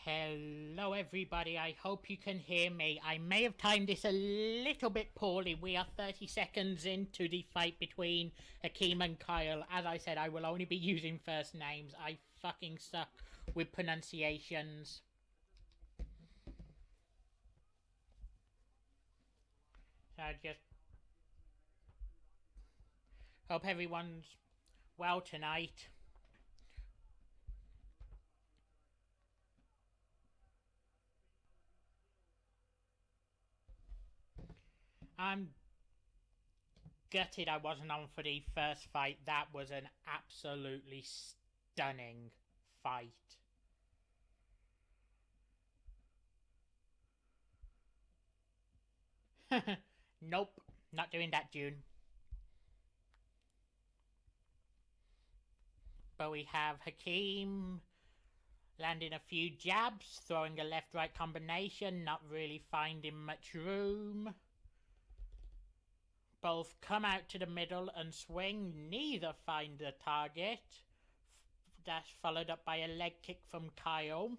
Hello everybody, I hope you can hear me. I may have timed this a little bit poorly. We are 30 seconds into the fight between Hakeem and Kyle. As I said, I will only be using first names. I fucking suck with pronunciations. So I just hope everyone's well tonight. I'm gutted I wasn't on for the first fight. That was an absolutely stunning fight. Nope, not doing that, June. But we have Hakeem landing a few jabs, throwing a left-right combination, not really finding much room. Both come out to the middle and swing, neither find the target. That's followed up by a leg kick from Kyle.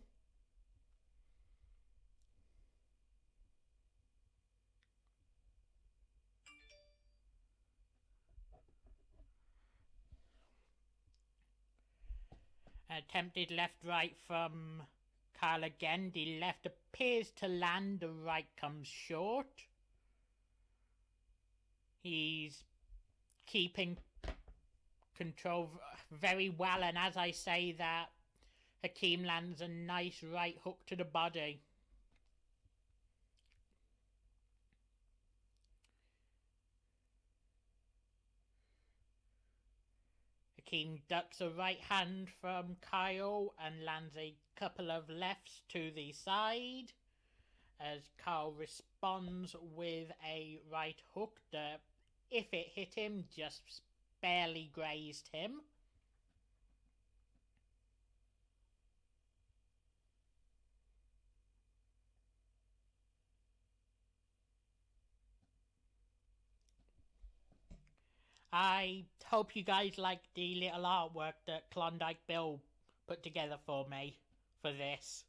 Attempted left-right from Kyle again. The left appears to land, the right comes short. He's keeping control very well, and as I say that, Hakeem lands a nice right hook to the body. Hakeem ducks a right hand from Kyle and lands a couple of lefts to the side as Kyle responds with a right hook that, if it hit him, just barely grazed him. I hope you guys like the little artwork that Klondike Bill put together for me for this.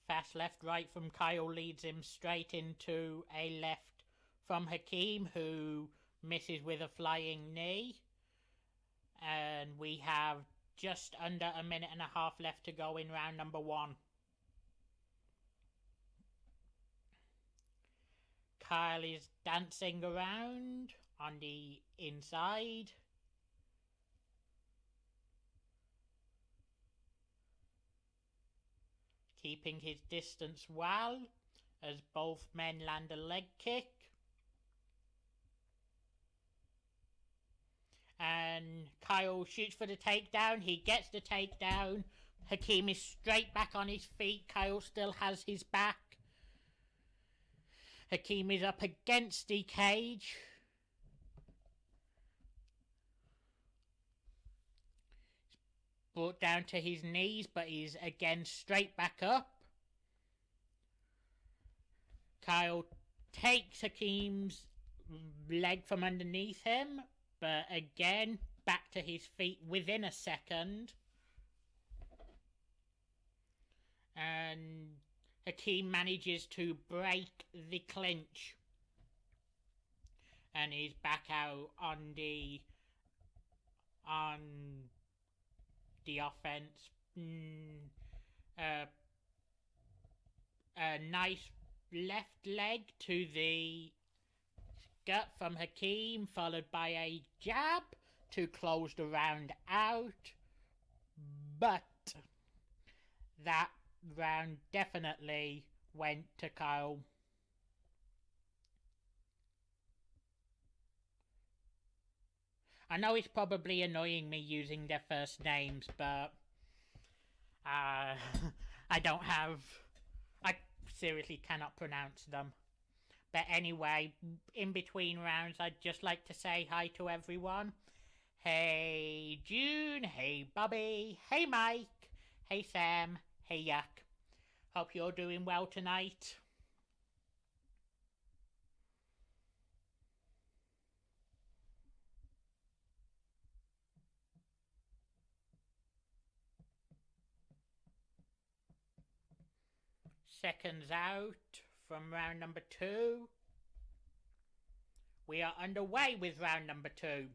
Fast left right from Kyle leads him straight into a left from Hakeem, who misses with a flying knee. And we have just under a minute and a half left to go in round number 1. Kyle is dancing around on the inside. Keeping his distance well as both men land a leg kick. And Kyle shoots for the takedown. He gets the takedown. Hakeem is straight back on his feet. Kyle still has his back. Hakeem is up against the cage. Brought down to his knees, but he's again straight back up. Kyle takes Hakeem's leg from underneath him, but again back to his feet within a second. And Hakeem manages to break the clinch. And he's back out on the offense. A nice left leg to the gut from Hakeem, followed by a jab to close the round out. But that round definitely went to Kyle. I know it's probably annoying me using their first names, but I seriously cannot pronounce them. But anyway, in between rounds, I'd just like to say hi to everyone. Hey June, hey Bobby, hey Mike, hey Sam, Hey Yak, hope you're doing well tonight. Seconds out from round number 2. We are underway with round number 2.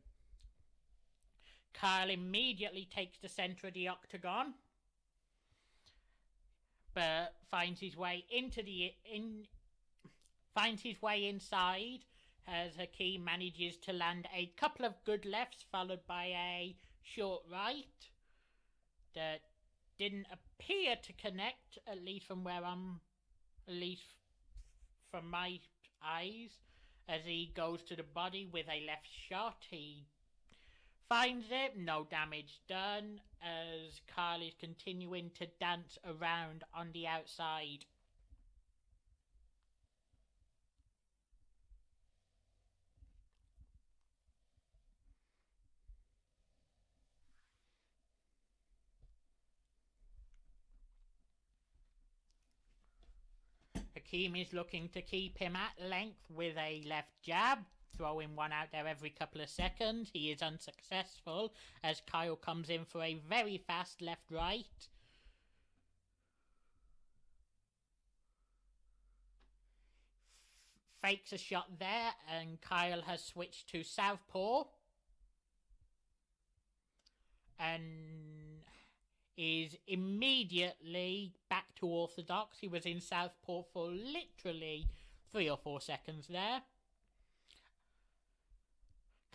Kyle immediately takes the center of the octagon, but finds his way inside as Hakeem manages to land a couple of good lefts followed by a short right that didn't appear to connect, at least from my eyes, as he goes to the body with a left shot. He finds it, no damage done, as Kyle is continuing to dance around on the outside. Hakeem is looking to keep him at length with a left jab, throwing one out there every couple of seconds. He is unsuccessful as Kyle comes in for a very fast left-right. Fakes a shot there, and Kyle has switched to southpaw and is immediately back to orthodox. He was in southpaw for literally 3 or 4 seconds there.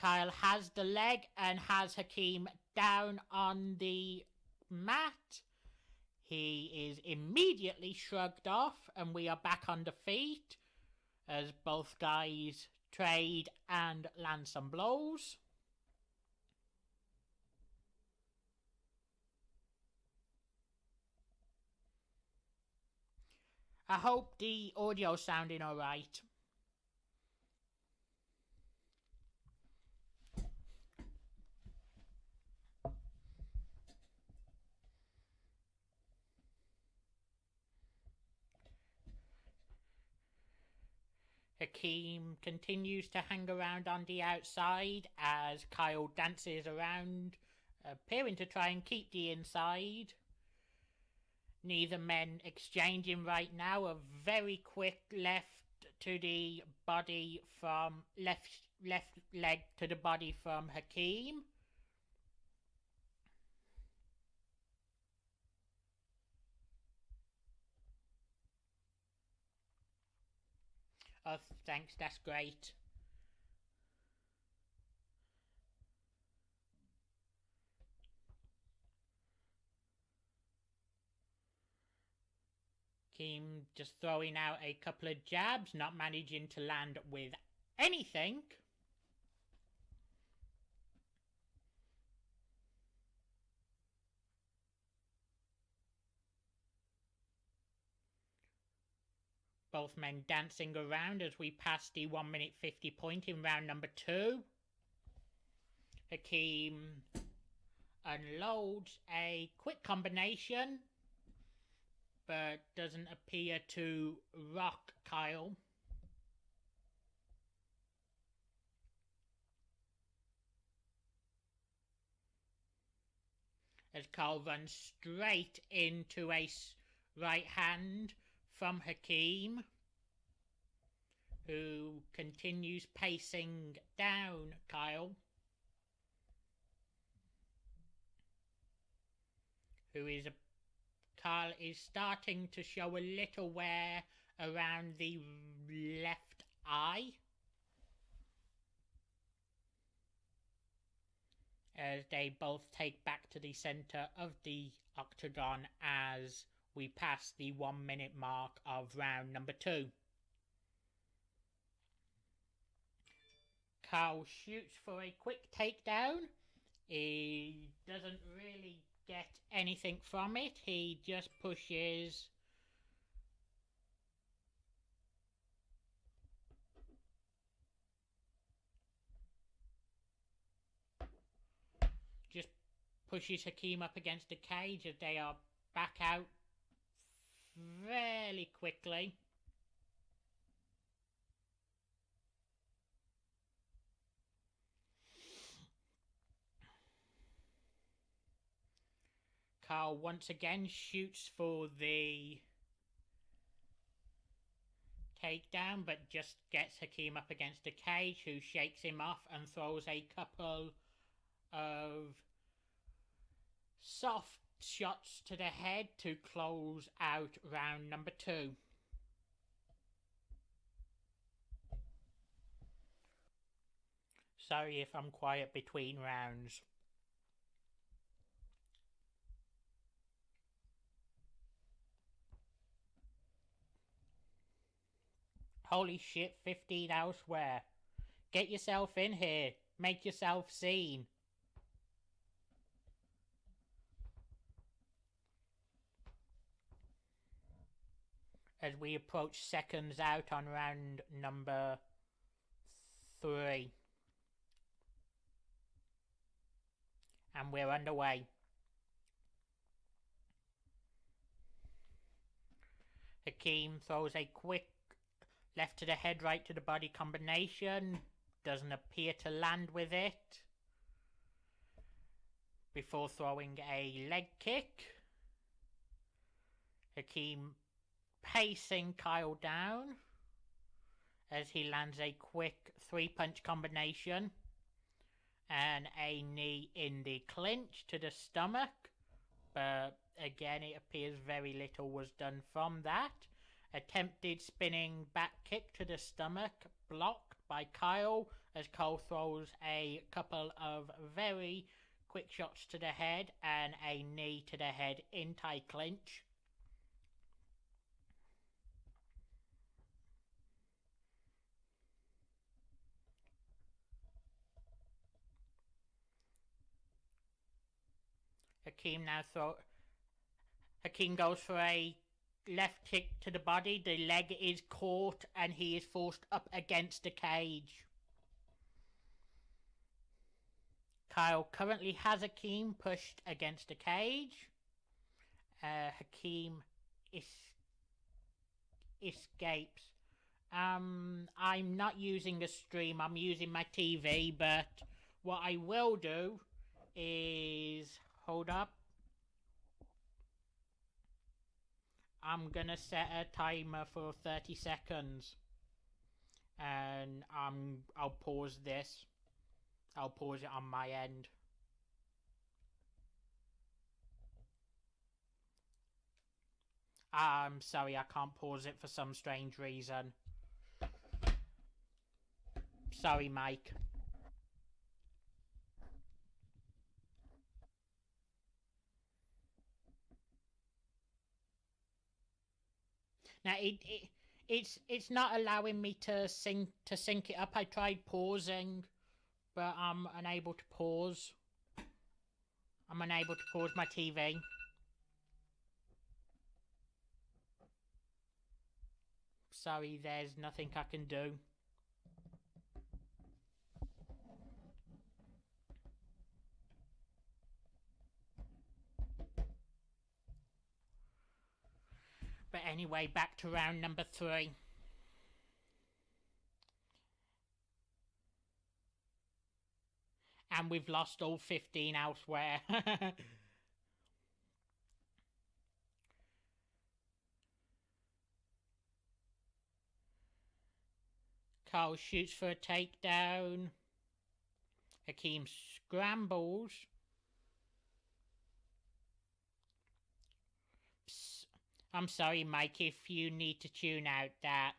Kyle has the leg and has Hakeem down on the mat. He is immediately shrugged off, and we are back on the feet as both guys trade and land some blows. I hope the audio's sounding alright. Hakeem continues to hang around on the outside as Kyle dances around, appearing to try and keep the inside. Neither men exchanging right now. A very quick left to the body from left leg to the body from Hakeem. Oh, thanks, that's great. Hakeem just throwing out a couple of jabs, not managing to land with anything. Both men dancing around as we pass the 1 minute 50 point in round number 2. Hakeem unloads a quick combination, but doesn't appear to rock Kyle. As Kyle runs straight into a right hand from Hakeem, who continues pacing down Kyle, Kyle is starting to show a little wear around the left eye, as they both take back to the center of the octagon as we pass the 1 minute mark of round number 2. Kyle shoots for a quick takedown. He doesn't really get anything from it. He just pushes Hakeem up against the cage as they are back out fairly quickly. Carl once again shoots for the takedown, but just gets Hakeem up against a cage, who shakes him off and throws a couple of soft shots to the head to close out round number 2. Sorry if I'm quiet between rounds. Holy shit, 15 elsewhere. Get yourself in here. Make yourself seen. As we approach seconds out on round number 3. And we're underway. Hakeem throws a quick left to the head, right to the body combination. Doesn't appear to land with it. Before throwing a leg kick. Hakeem pacing Kyle down as he lands a quick 3-punch combination and a knee in the clinch to the stomach. But again, it appears very little was done from that. Attempted spinning back kick to the stomach, blocked by Kyle, as Kyle throws a couple of very quick shots to the head and a knee to the head in tight clinch. Hakeem goes for a left kick to the body. The leg is caught and he is forced up against the cage. Kyle currently has Hakeem pushed against the cage. Hakeem escapes. I'm not using a stream, I'm using my TV, but what I will do is, hold up, I'm gonna set a timer for 30 seconds and I'll pause this. I'll pause it on my end. I'm sorry, I can't pause it for some strange reason. Sorry, Mike. Now it's not allowing me to sync it up. I tried pausing, but I'm unable to pause. I'm unable to pause my TV. Sorry, there's nothing I can do. But anyway, back to round number 3. And we've lost all 15 elsewhere. Carl shoots for a takedown. Hakeem scrambles. Psst. I'm sorry, Mike, if you need to tune out that.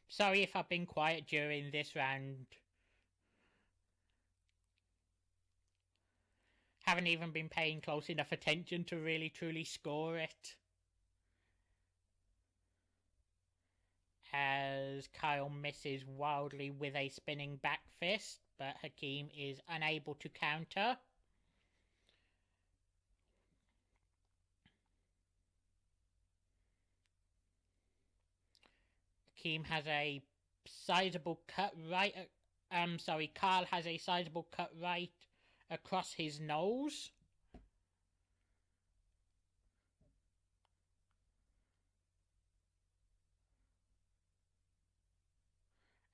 Sorry if I've been quiet during this round. Haven't even been paying close enough attention to really truly score it. As Kyle misses wildly with a spinning back fist, but Hakeem is unable to counter. Hakeem has a sizable cut right. Carl has a sizable cut right across his nose.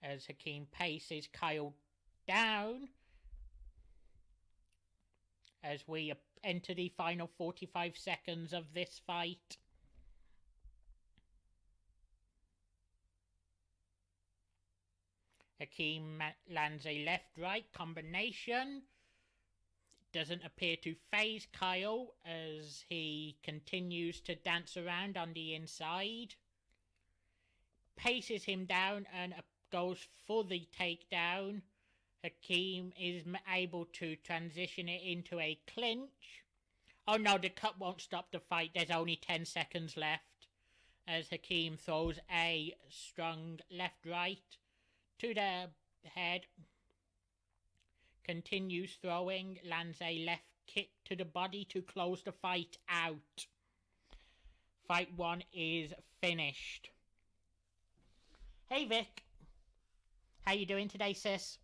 As Hakeem paces Kyle down. As we enter the final 45 seconds of this fight. Hakeem lands a left-right combination. Doesn't appear to faze Kyle as he continues to dance around on the inside. Paces him down and goes for the takedown. Hakeem is able to transition it into a clinch. Oh no, the cut won't stop the fight. There's only 10 seconds left. As Hakeem throws a strong left-right to the head. Continues throwing, lands a left kick to the body to close the fight out. Fight 1 is finished. Hey Vic, how you doing today, sis?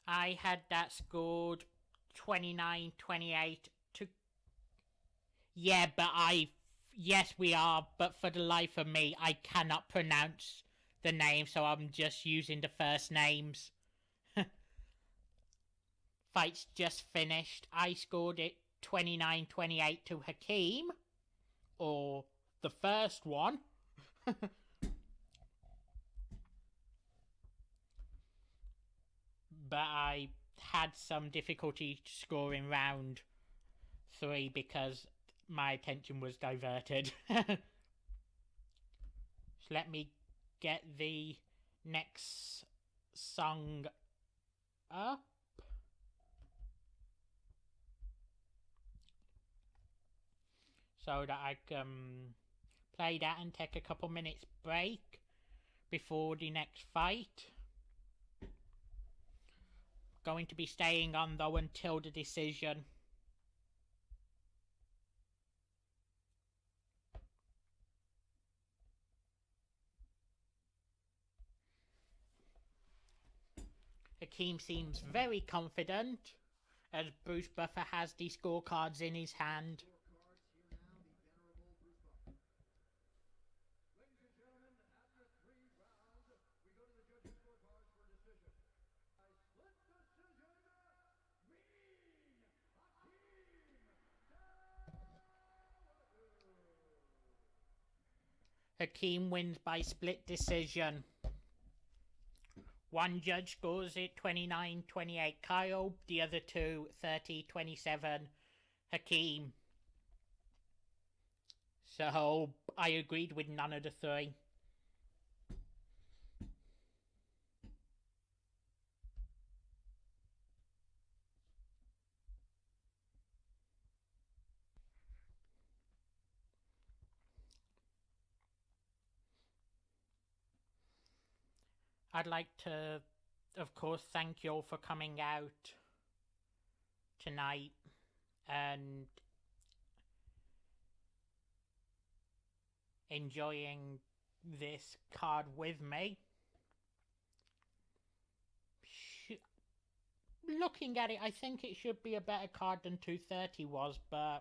I had that scored 29-28 to... Yeah, but yes, we are, but for the life of me, I cannot pronounce the name, so I'm just using the first names. Fight's just finished. I scored it 29-28 to Hakeem, or the first one. But I had some difficulty scoring round 3 because my attention was diverted. So let me get the next song up. So that I can play that and take a couple minutes break before the next fight. Going to be staying on though until the decision. Hakeem seems very confident as Bruce Buffer has the scorecards in his hand. Hakeem wins by split decision. One judge scores it 29-28 Kyle, the other two 30-27 Hakeem. So I agreed with none of the three. I'd like to, of course, thank you all for coming out tonight and enjoying this card with me. Looking at it, I think it should be a better card than 230 was, but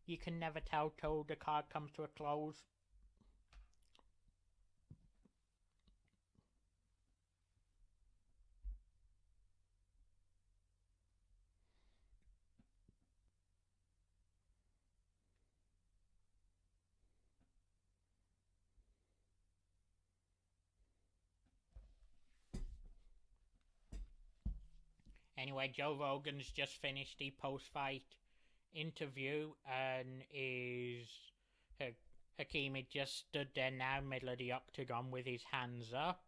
you can never tell till the card comes to a close. Anyway, Joe Rogan's just finished the post-fight interview and Hakeem had just stood there now, middle of the octagon with his hands up.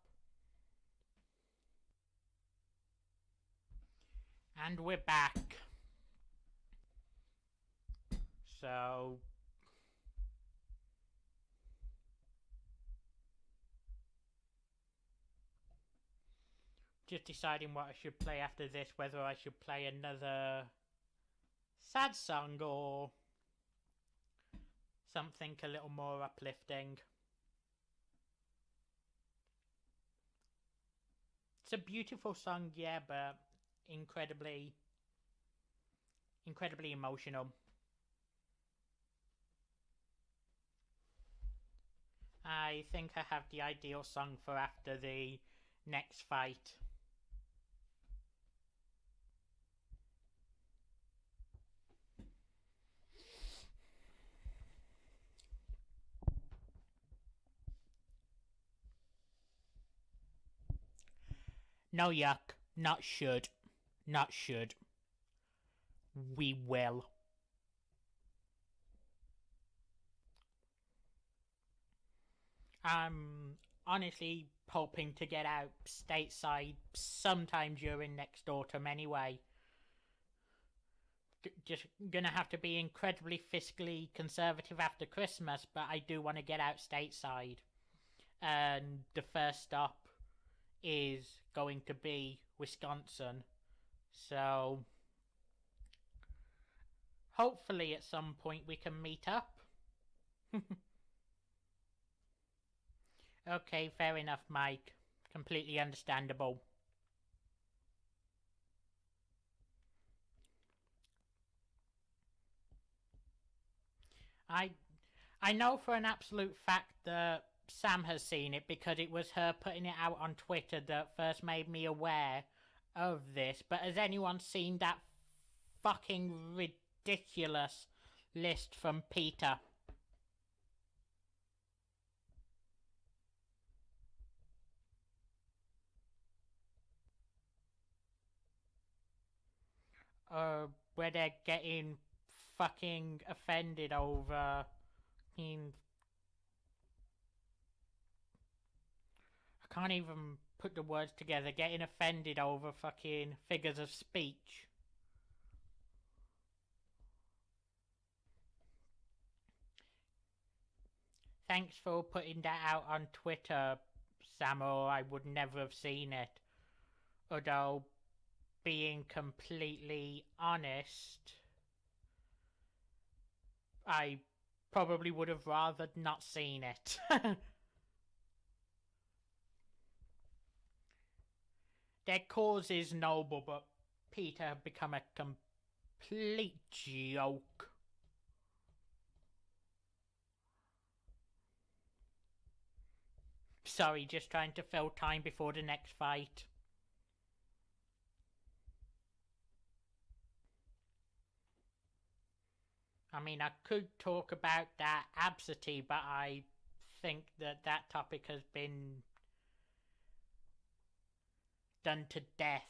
And we're back. So just deciding what I should play after this, whether I should play another sad song or something a little more uplifting? It's a beautiful song, yeah, but incredibly emotional. I think I have the ideal song for after the next fight. No yuck, not should. Not should. We will. I'm honestly hoping to get out stateside sometime during next autumn anyway. Just gonna have to be incredibly fiscally conservative after Christmas, but I do want to get out stateside. And the first stop is going to be Wisconsin. So hopefully at some point we can meet up. Okay, fair enough, Mike. Completely understandable. I I know for an absolute fact that Sam has seen it because it was her putting it out on Twitter that first made me aware of this. But has anyone seen that fucking ridiculous list from Peter? Where they're getting fucking offended over. I can't even put the words together. Getting offended over fucking figures of speech. Thanks for putting that out on Twitter, Sam, or I would never have seen it. Although, being completely honest, I probably would have rather not seen it. Their cause is noble, but Peter have become a complete joke. Sorry, just trying to fill time before the next fight. I mean, I could talk about that absentee, but I think that that topic has been done to death.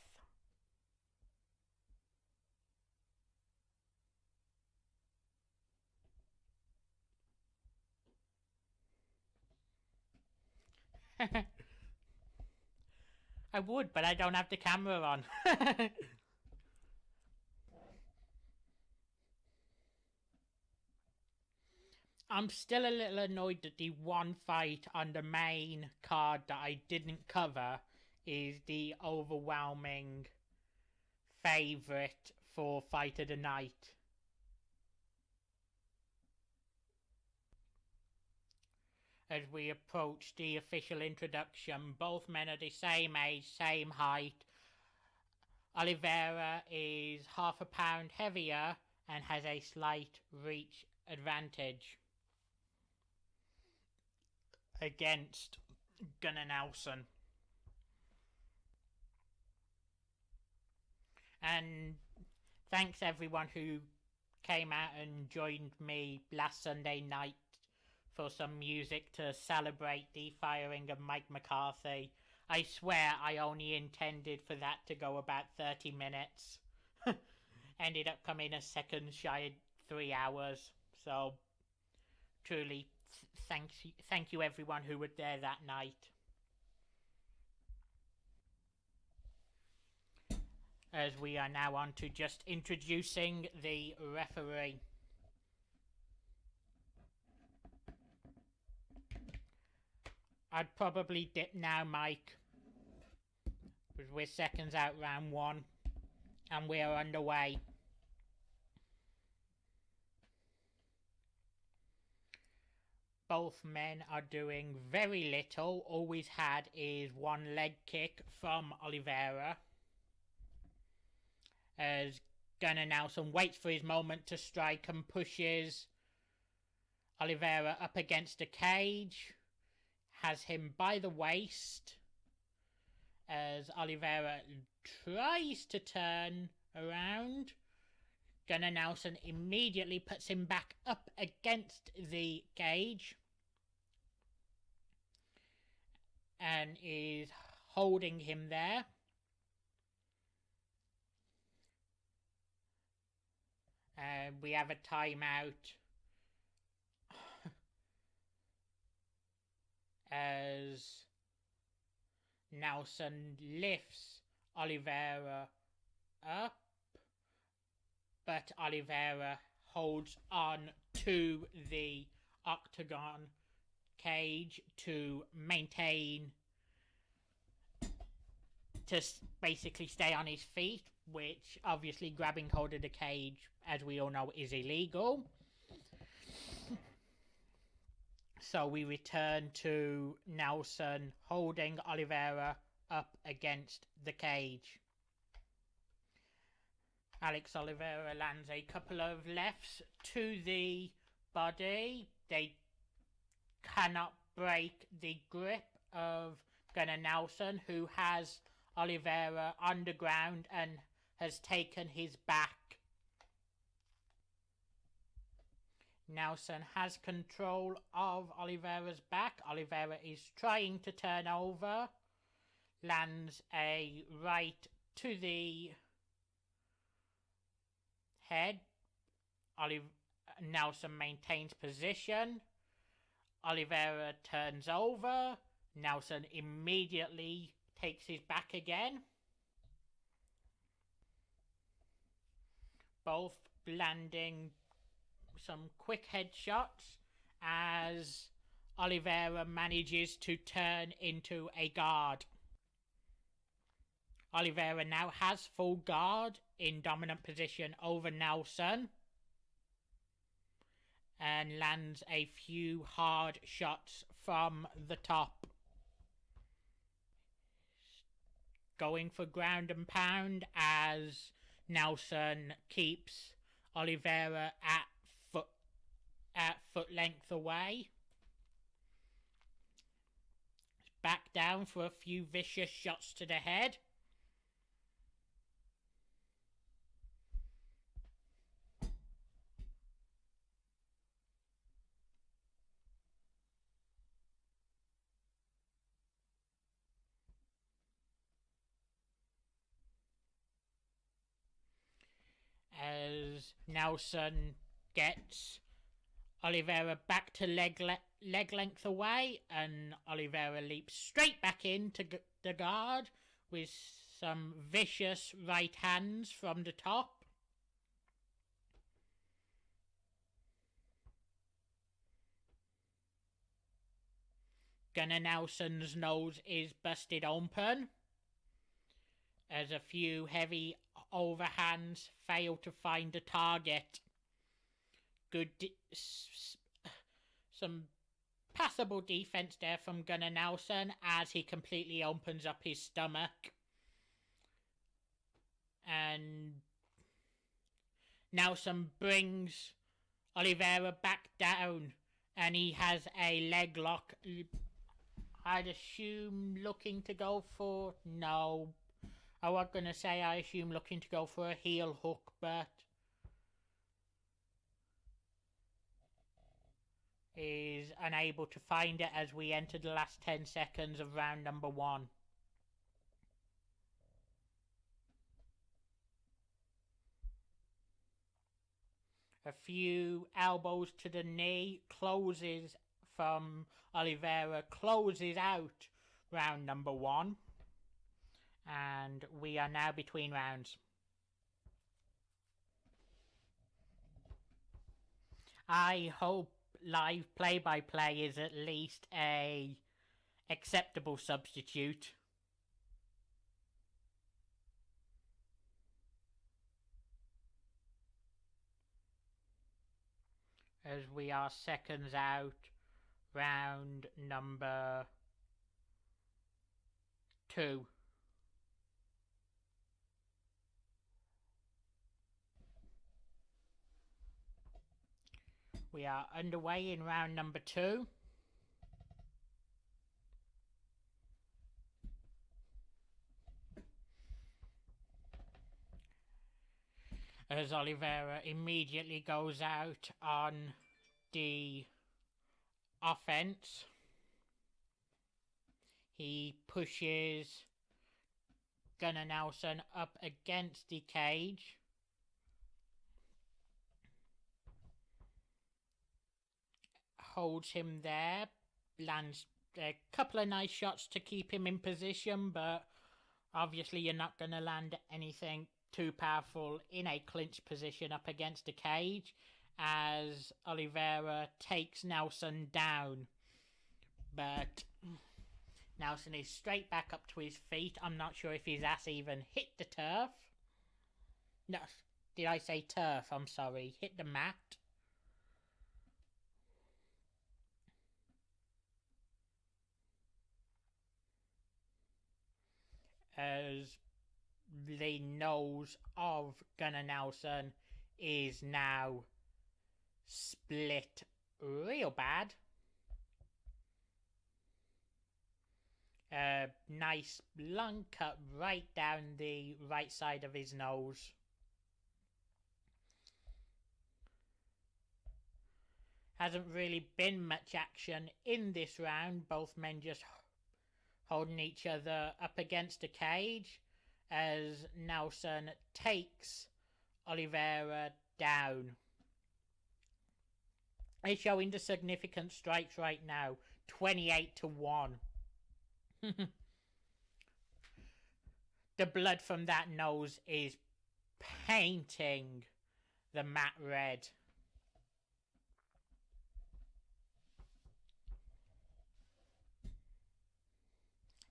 I would, but I don't have the camera on. I'm still a little annoyed that the one fight on the main card that I didn't cover is the overwhelming favourite for Fight of the Night. As we approach the official introduction, both men are the same age, same height. Oliveira is half a pound heavier and has a slight reach advantage against Gunnar Nelson. And thanks everyone who came out and joined me last Sunday night for some music to celebrate the firing of Mike McCarthy. I swear I only intended for that to go about 30 minutes. Ended up coming a second shy of 3 hours. So, truly, thank you everyone who was there that night. As we are now on to just introducing the referee. I'd probably dip now, Mike, because we're seconds out round one, and we are underway. both men are doing very little. All he's had is one leg kick from Oliveira. As Gunnar Nelson waits for his moment to strike and pushes Oliveira up against the cage. Has him by the waist. As Oliveira tries to turn around, Gunnar Nelson immediately puts him back up against the cage and is holding him there. We have a timeout as Nelson lifts Oliveira up, but Oliveira holds on to the octagon cage to maintain, to basically stay on his feet, which obviously grabbing hold of the cage, as we all know, is illegal. So we return to Nelson holding Oliveira up against the cage. Alex Oliveira lands a couple of lefts to the body. They cannot break the grip of Gunnar Nelson, who has Oliveira on the ground and has taken his back. Nelson has control of Oliveira's back. Oliveira is trying to turn over. Lands a right to the head. Nelson maintains position. Oliveira turns over. Nelson immediately takes his back again. Both landing some quick headshots as Oliveira manages to turn into a guard. Oliveira now has full guard in dominant position over Nelson and lands a few hard shots from the top. Going for ground and pound as Nelson keeps Oliveira at foot length away. Back down for a few vicious shots to the head. As Nelson gets Oliveira back to leg length away, and Oliveira leaps straight back into the guard with some vicious right hands from the top. Gunnar Nelson's nose is busted open as a few heavy overhands fail to find a target. Some passable defense there from Gunnar Nelson as he completely opens up his stomach. And Nelson brings Oliveira back down and he has a leg lock. I'd assume looking to go for... No. I was going to say I assume looking to go for a heel hook, but... is unable to find it as we enter the last 10 seconds of round number 1. A few elbows to the knee, closes from Oliveira, closes out round number 1. And we are now between rounds. I hope live play-by-play is at least a acceptable substitute. As we are seconds out round number 2. We are underway in round number 2. As Oliveira immediately goes out on the offense. He pushes Gunnar Nelson up against the cage. Holds him there. Lands a couple of nice shots to keep him in position, but obviously you're not going to land anything too powerful in a clinch position up against the cage, as Oliveira takes Nelson down. But Nelson is straight back up to his feet. I'm not sure if his ass even hit the turf. No, did I say turf? I'm sorry. Hit the mat. As the nose of Gunnar Nelson is now split real bad. A nice long cut right down the right side of his nose. Hasn't really been much action in this round. Both men just holding each other up against the cage as Nelson takes Oliveira down. He's showing the significant strikes right now. 28-1. The blood from that nose is painting the mat red.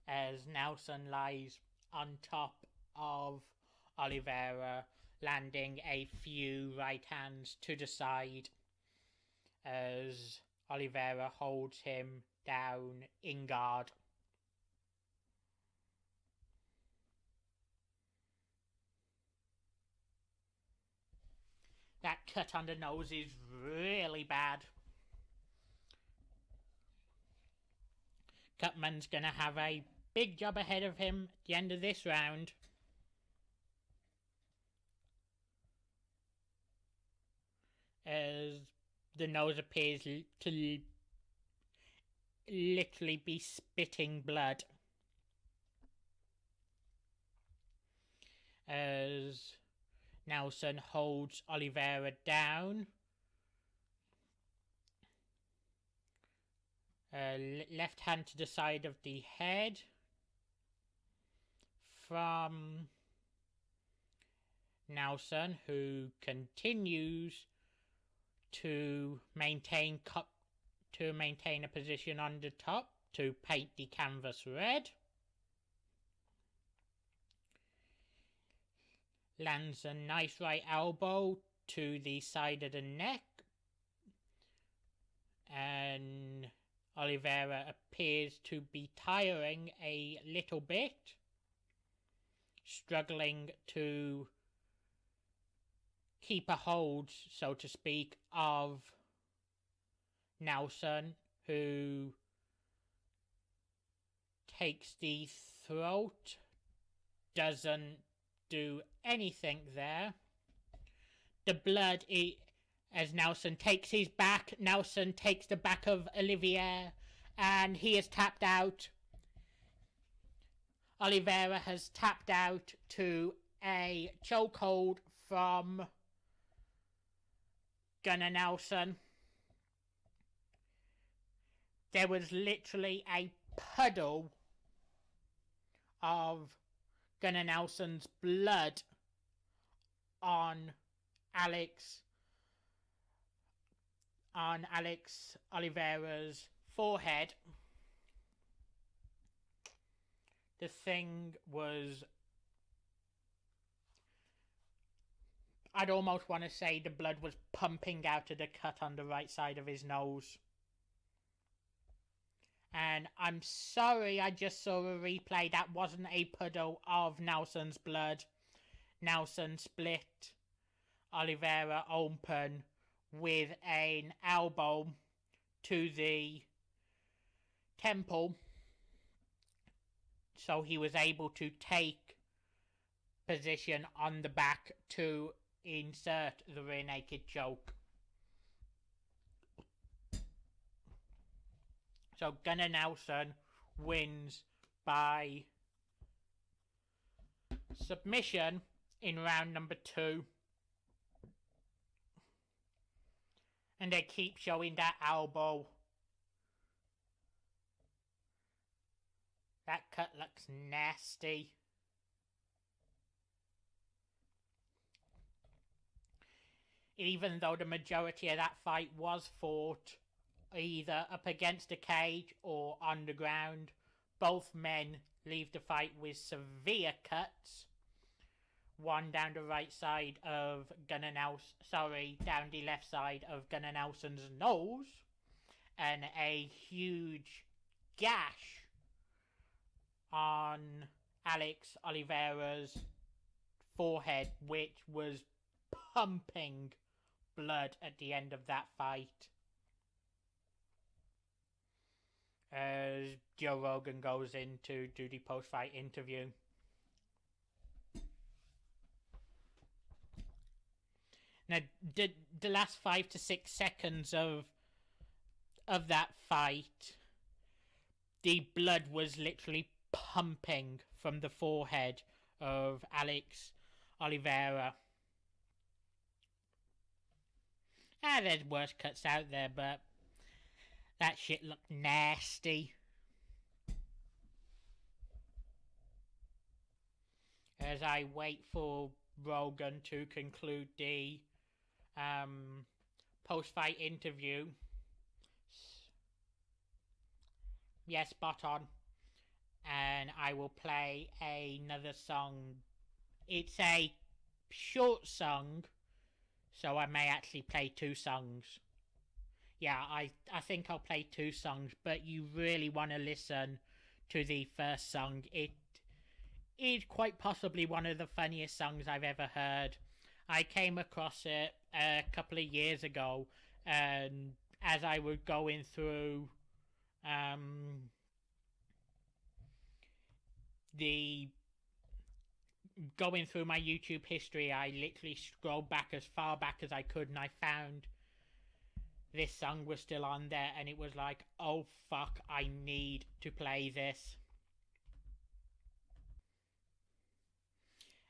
As Nelson lies on top of Oliveira, landing a few right hands to the side as Oliveira holds him down in guard. That cut on the nose is really bad. Cutman's gonna have a big job ahead of him at the end of this round. As the nose appears to literally be spitting blood. As Nelson holds Oliveira down. Left hand to the side of the head from Nelson, who continues to maintain a position on the top to paint the canvas red. Lands a nice right elbow to the side of the neck, and Oliveira appears to be tiring a little bit, struggling to keep a hold, so to speak, of Nelson, who takes the throat, doesn't do anything there. The blood, as Nelson takes his back, Nelson takes the back of Olivier, and he is tapped out. Oliveira has tapped out to a chokehold from Gunnar Nelson. There was literally a puddle of Gunnar Nelson's blood on Alex Oliveira's forehead. The thing was, I'd almost want to say the blood was pumping out of the cut on the right side of his nose. And I'm sorry, I just saw a replay. That wasn't a puddle of Nelson's blood. Nelson split Oliveira open with an elbow to the temple, so he was able to take position on the back to insert the rear naked choke. So Gunnar Nelson wins by submission in round number 2. And they keep showing that elbow. That cut looks nasty. Even though the majority of that fight was fought either up against the cage or on the ground, both men leave the fight with severe cuts. One down the right side of down the left side of Gunnar Nelson's nose, and a huge gash on Alex Oliveira's forehead, which was pumping blood at the end of that fight. As Joe Rogan goes in to do the post-fight interview. Now, the last 5 to 6 seconds of that fight, the blood was literally pumping from the forehead of Alex Oliveira. There's worse cuts out there, but that shit looked nasty. As I wait for Rogan to conclude the post-fight interview. Yes, spot on. And I will play another song. It's a short song, so I may actually play 2 songs. Yeah, I think I'll play 2 songs, but you really want to listen to the first song. It is quite possibly one of the funniest songs I've ever heard. I came across it a couple of years ago, and as I was going through my YouTube history, I literally scrolled back as far back as I could, and I found this song was still on there, and it was like, oh fuck, I need to play this.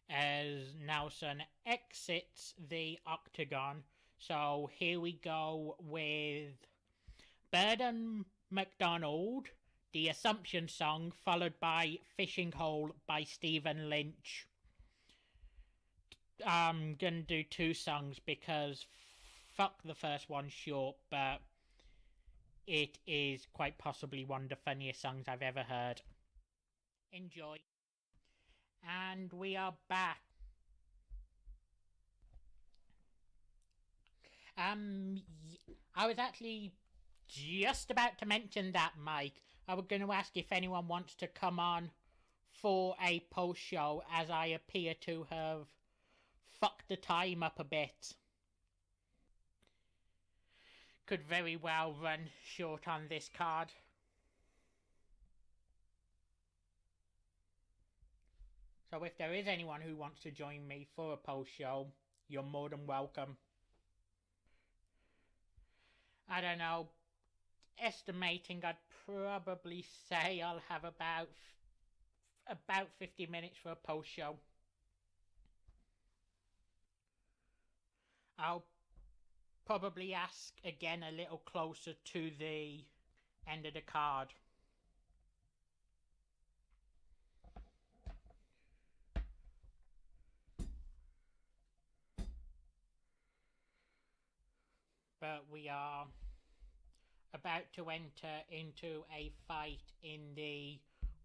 As Nelson exits the octagon. So here we go with Burden McDonald, the Assumption song, followed by Fishing Hole by Stephen Lynch. I'm gonna do 2 songs because fuck the first one short, but it is quite possibly one of the funniest songs I've ever heard. Enjoy. And we are back. I was actually just about to mention that, Mike. I was going to ask if anyone wants to come on for a post show, as I appear to have fucked the time up a bit. Could very well run short on this card. So if there is anyone who wants to join me for a post show, you're more than welcome. I don't know, estimating, I'd probably say I'll have about 50 minutes for a post show. I'll probably ask again a little closer to the end of the card. But we are about to enter into a fight in the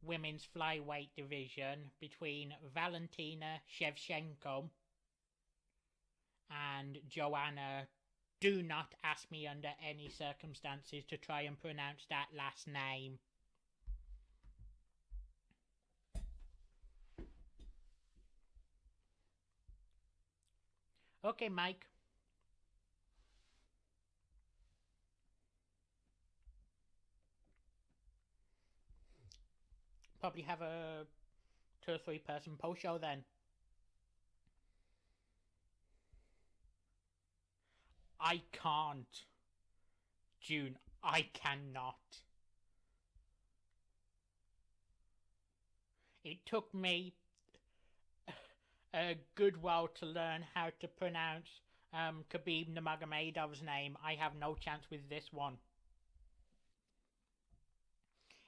women's flyweight division between Valentina Shevchenko and Joanna. Do not ask me under any circumstances to try and pronounce that last name. Okay, Mike. Probably have a 2 or 3 person post show then. I can't. June, I cannot. It took me a good while to learn how to pronounce Khabib Nurmagomedov's name. I have no chance with this one.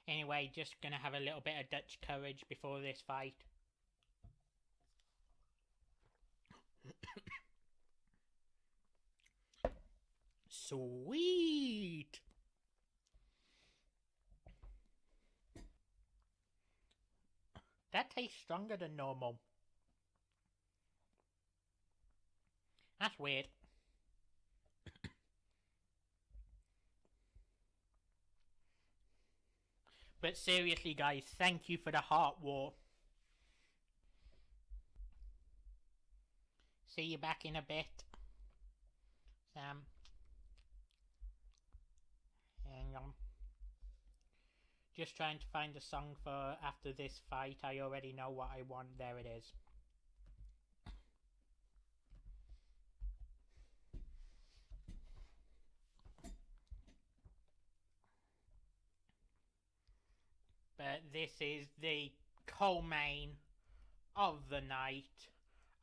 Anyway, just gonna have a little bit of Dutch courage before this fight. Sweet! That tastes stronger than normal. That's weird. But seriously, guys, thank you for the heart war. See you back in a bit. Sam. Hang on. Just trying to find a song for after this fight. I already know what I want. There it is. But this is the co-main of the night.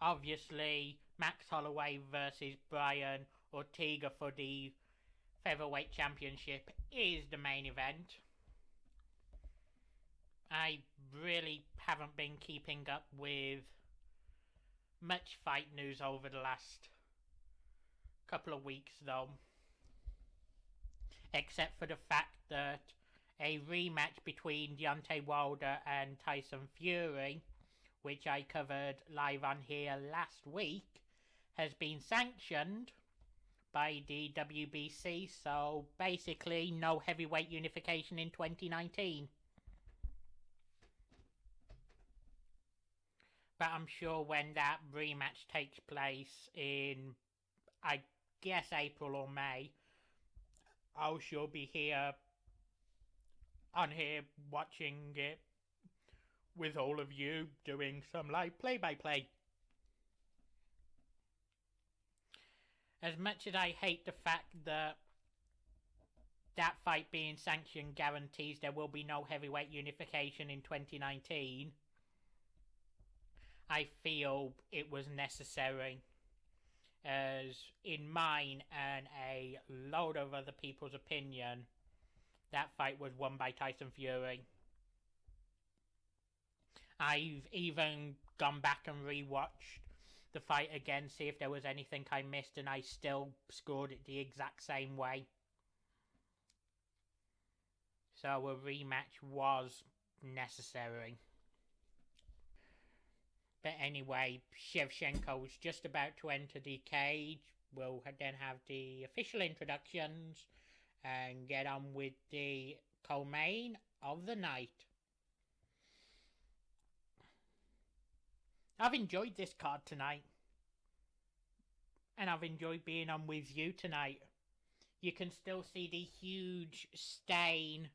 Obviously, Max Holloway versus Brian Ortega for the featherweight championship is the main event. I really haven't been keeping up with much fight news over the last couple of weeks though. Except for the fact that a rematch between Deontay Wilder and Tyson Fury, which I covered live on here last week, has been sanctioned by the WBC, so basically no heavyweight unification in 2019. But I'm sure when that rematch takes place in, I guess, April or May, I'll sure be here watching it with all of you, doing some live play-by-play. As much as I hate the fact that that fight being sanctioned guarantees there will be no heavyweight unification in 2019, I feel it was necessary, as in mine and a load of other people's opinion, that fight was won by Tyson Fury. I've even gone back and rewatched the fight again, see if there was anything I missed, and I still scored it the exact same way. So a rematch was necessary. But anyway, Shevchenko's just about to enter the cage. We'll then have the official introductions and get on with the co-main of the night. I've enjoyed this card tonight. And I've enjoyed being on with you tonight. You can still see the huge stain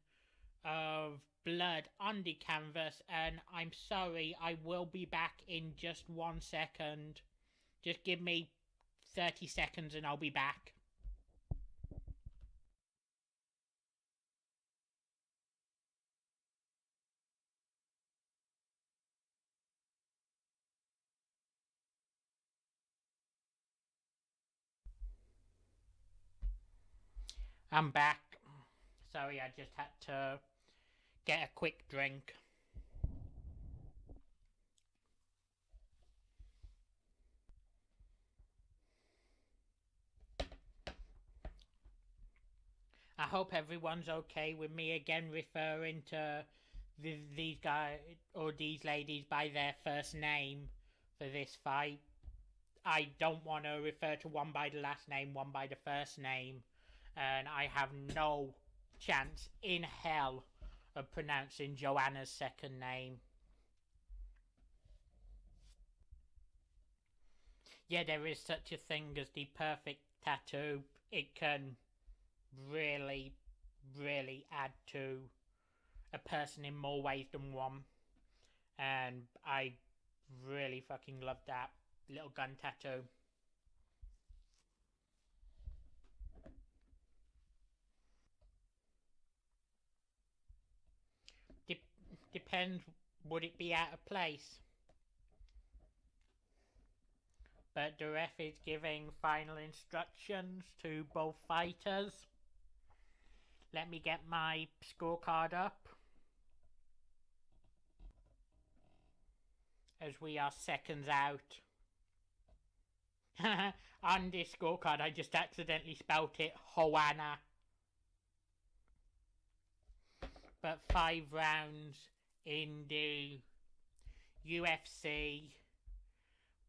of blood on the canvas, and I'm sorry, I will be back in just 1 second. Just give me 30 seconds and I'll be back. I'm back. Sorry, I just had to get a quick drink. I hope everyone's okay with me again referring to these guys or these ladies by their first name for this fight. I don't want to refer to one by the last name, one by the first name, and I have no chance in hell of pronouncing Joanna's second name. Yeah, there is such a thing as the perfect tattoo. It can really, really add to a person in more ways than one. And I really fucking love that little gun tattoo. De- Depends, would it be out of place? But the ref is giving final instructions to both fighters. Let me get my scorecard up, as we are seconds out. On this scorecard, I just accidentally spelt it Hoanna. But 5 rounds in the UFC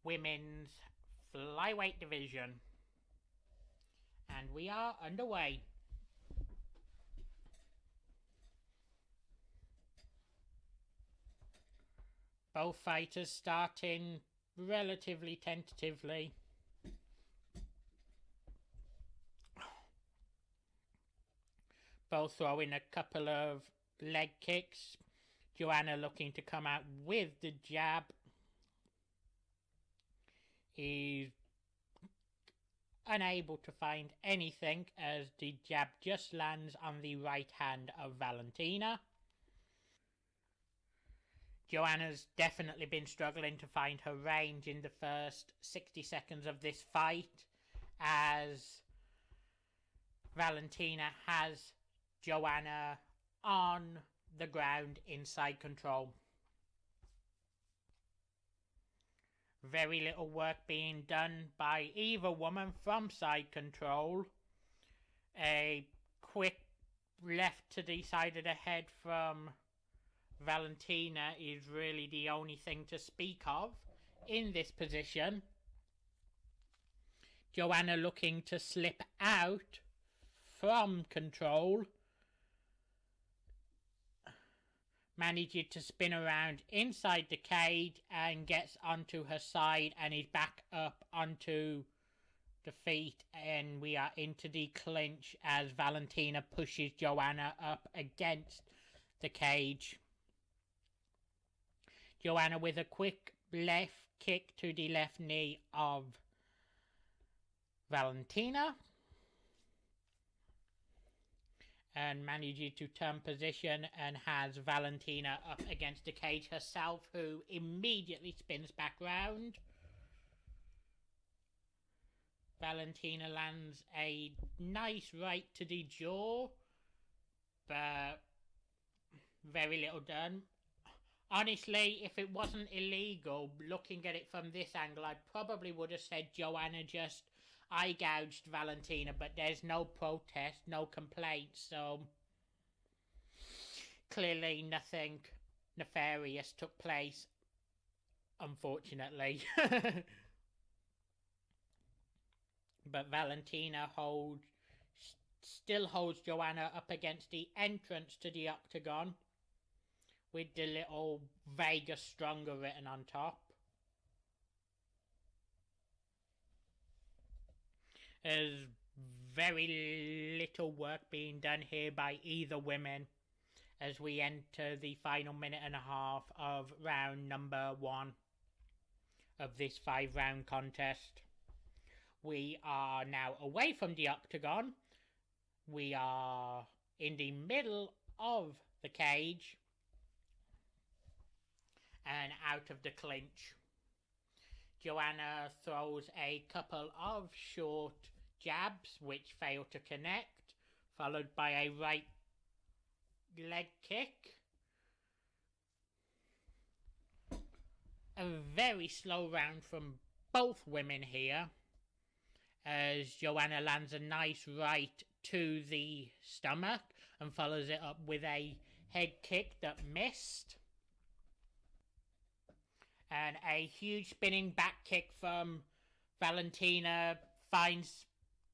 Women's Flyweight Division. And we are underway. Both fighters starting relatively tentatively. Both throwing a couple of leg kicks. Joanna looking to come out with the jab. Is unable to find anything as the jab just lands on the right hand of Valentina. Joanna's definitely been struggling to find her range in the first 60 seconds of this fight, as Valentina has Joanna on the ground in side control. Very little work being done by either woman from side control. A quick left to the side of the head from Valentina is really the only thing to speak of in this position. Joanna looking to slip out from control. Manages to spin around inside the cage and gets onto her side and is back up onto the feet, and we are into the clinch as Valentina pushes Joanna up against the cage. Joanna with a quick left kick to the left knee of Valentina, and manages to turn position and has Valentina up against the cage herself, who immediately spins back round. Valentina lands a nice right to the jaw, but very little done. Honestly, if it wasn't illegal, looking at it from this angle, I probably would have said Joanna just eye gouged Valentina, but there's no protest, no complaints, so clearly nothing nefarious took place, unfortunately. But Valentina still holds Joanna up against the entrance to the octagon, with the little Vegas Stronger written on top. There's very little work being done here by either women as we enter the final minute and a half of round number 1 of this 5-round contest. We are now away from the octagon. We are in the middle of the cage and out of the clinch. Joanna throws a couple of short jabs which fail to connect, followed by a right leg kick. A very slow round from both women here, as Joanna lands a nice right to the stomach and follows it up with a head kick that missed. And a huge spinning back kick from Valentina finds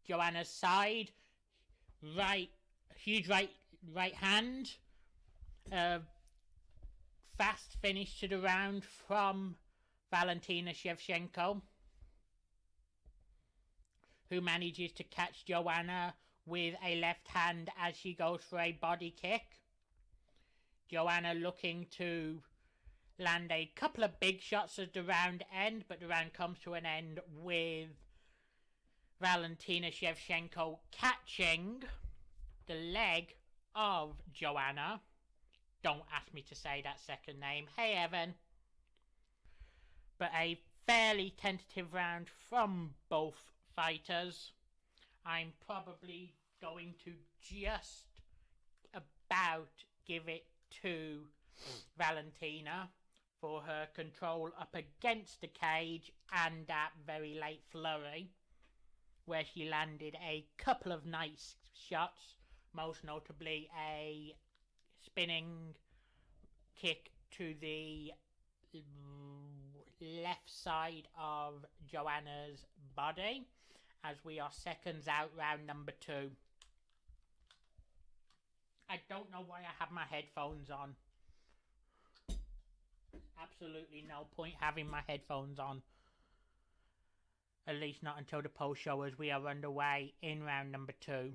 Joanna's side. Huge right hand. Fast finish to the round from Valentina Shevchenko. who manages to catch Joanna with a left hand as she goes for a body kick. Joanna looking to land a couple of big shots as the round ends, but the round comes to an end with Valentina Shevchenko catching the leg of Joanna. Don't ask me to say that second name. Hey, Evan. But a fairly tentative round from both fighters. I'm probably going to just about give it to Valentina for her control up against the cage and that very late flurry, where she landed a couple of nice shots, most notably a spinning kick to the left side of Joanna's body, as we are seconds out, round number 2. I don't know why I have my headphones on. Absolutely no point having my headphones on. At least not until the post show, as we are underway in round number 2.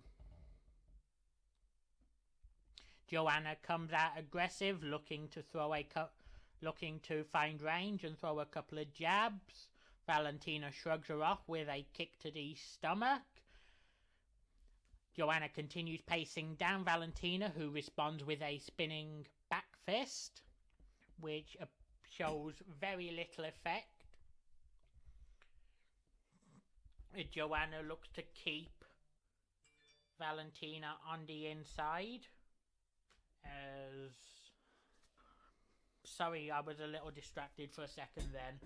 Joanna comes out aggressive, looking to find range and throw a couple of jabs. Valentina shrugs her off with a kick to the stomach. Joanna continues pacing down Valentina, who responds with a spinning back fist, which shows very little effect. Joanna looks to keep Valentina on the inside. Sorry, I was a little distracted for a second then.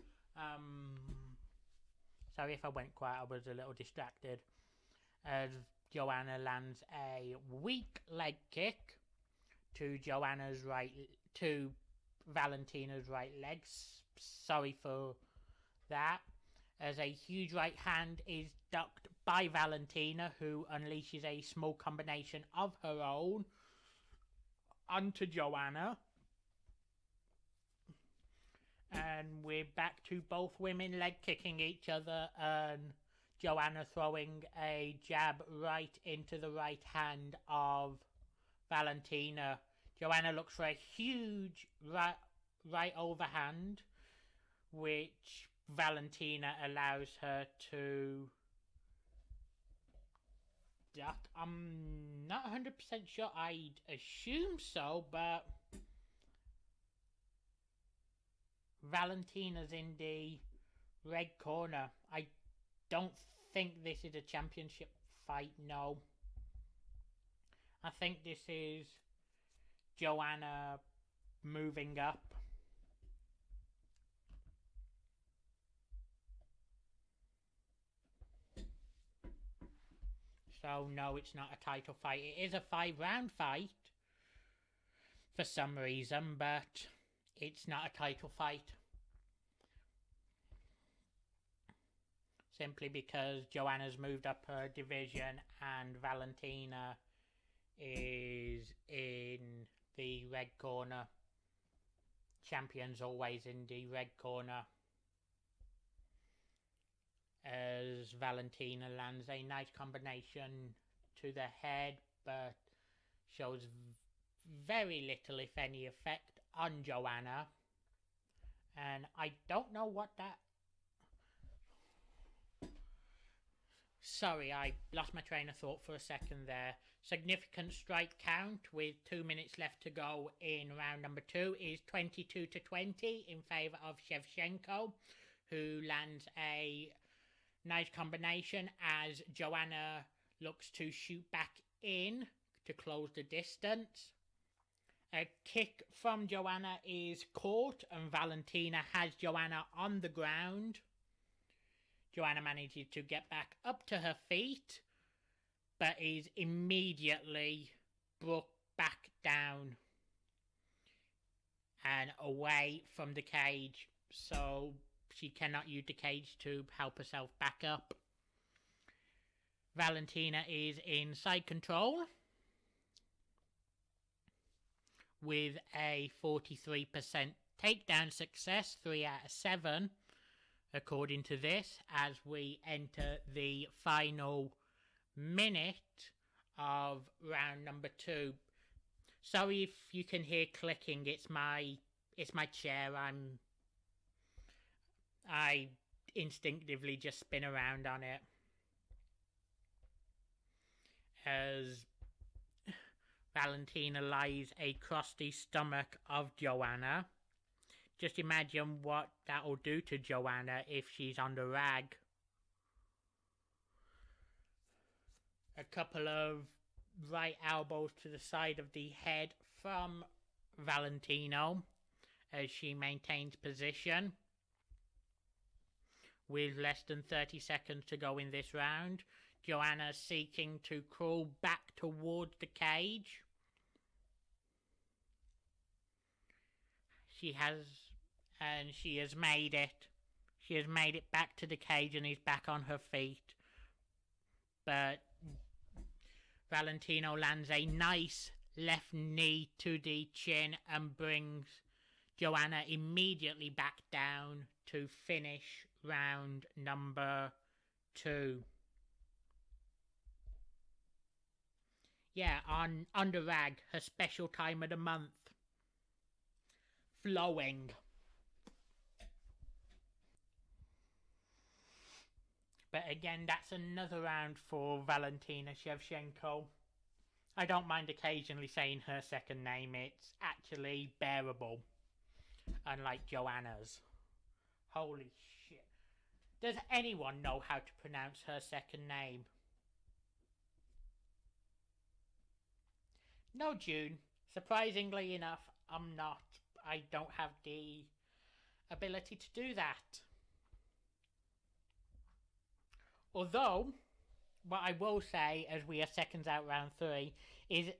Sorry if I went quiet, I was a little distracted. As Joanna lands a weak leg kick to Valentina's right leg. Sorry for that. As a huge right hand is ducked by Valentina, who unleashes a small combination of her own onto Joanna. And we're back to both women leg kicking each other, and Joanna throwing a jab right into the right hand of Valentina. Joanna looks for a huge right overhand, which Valentina allows her to duck. I'm not 100% sure. I'd assume so, but Valentina's in the red corner. I don't think this is a championship fight, no. I think this is Joanna moving up. So no, it's not a title fight. It is a 5-round fight for some reason, but it's not a title fight. Simply because Joanna's moved up her division and Valentina is in the red corner. Champion's always in the red corner. As Valentina lands a nice combination to the head, but shows very little, if any, effect on Joanna. And I don't know what that... Sorry, I lost my train of thought for a second there. Significant strike count with 2 minutes left to go in round number 2 is 22-20 in favour of Shevchenko, who lands a nice combination as Joanna looks to shoot back in to close the distance. A kick from Joanna is caught and Valentina has Joanna on the ground. Joanna manages to get back up to her feet, but is immediately brought back down and away from the cage, so she cannot use the cage to help herself back up. Valentina is in side control with a 43% takedown success, 3 out of 7. according to this, as we enter the final minute of round number 2. Sorry if you can hear clicking. It's my chair. I instinctively just spin around on it as Valentina lies across the stomach of Joanna. Just imagine what that'll do to Joanna if she's on the rag. A couple of right elbows to the side of the head from Valentino as she maintains position. With less than 30 seconds to go in this round, Joanna seeking to crawl back towards the cage. She has made it. She has made it back to the cage and is back on her feet. But Valentino lands a nice left knee to the chin and brings Joanna immediately back down to finish round number 2. Yeah, on the rag, her special time of the month. Flowing. But again, that's another round for Valentina Shevchenko. I don't mind occasionally saying her second name. It's actually bearable. Unlike Joanna's. Holy shit. Does anyone know how to pronounce her second name? No, June. Surprisingly enough, I'm not. I don't have the ability to do that. Although, what I will say as we are seconds out round 3 is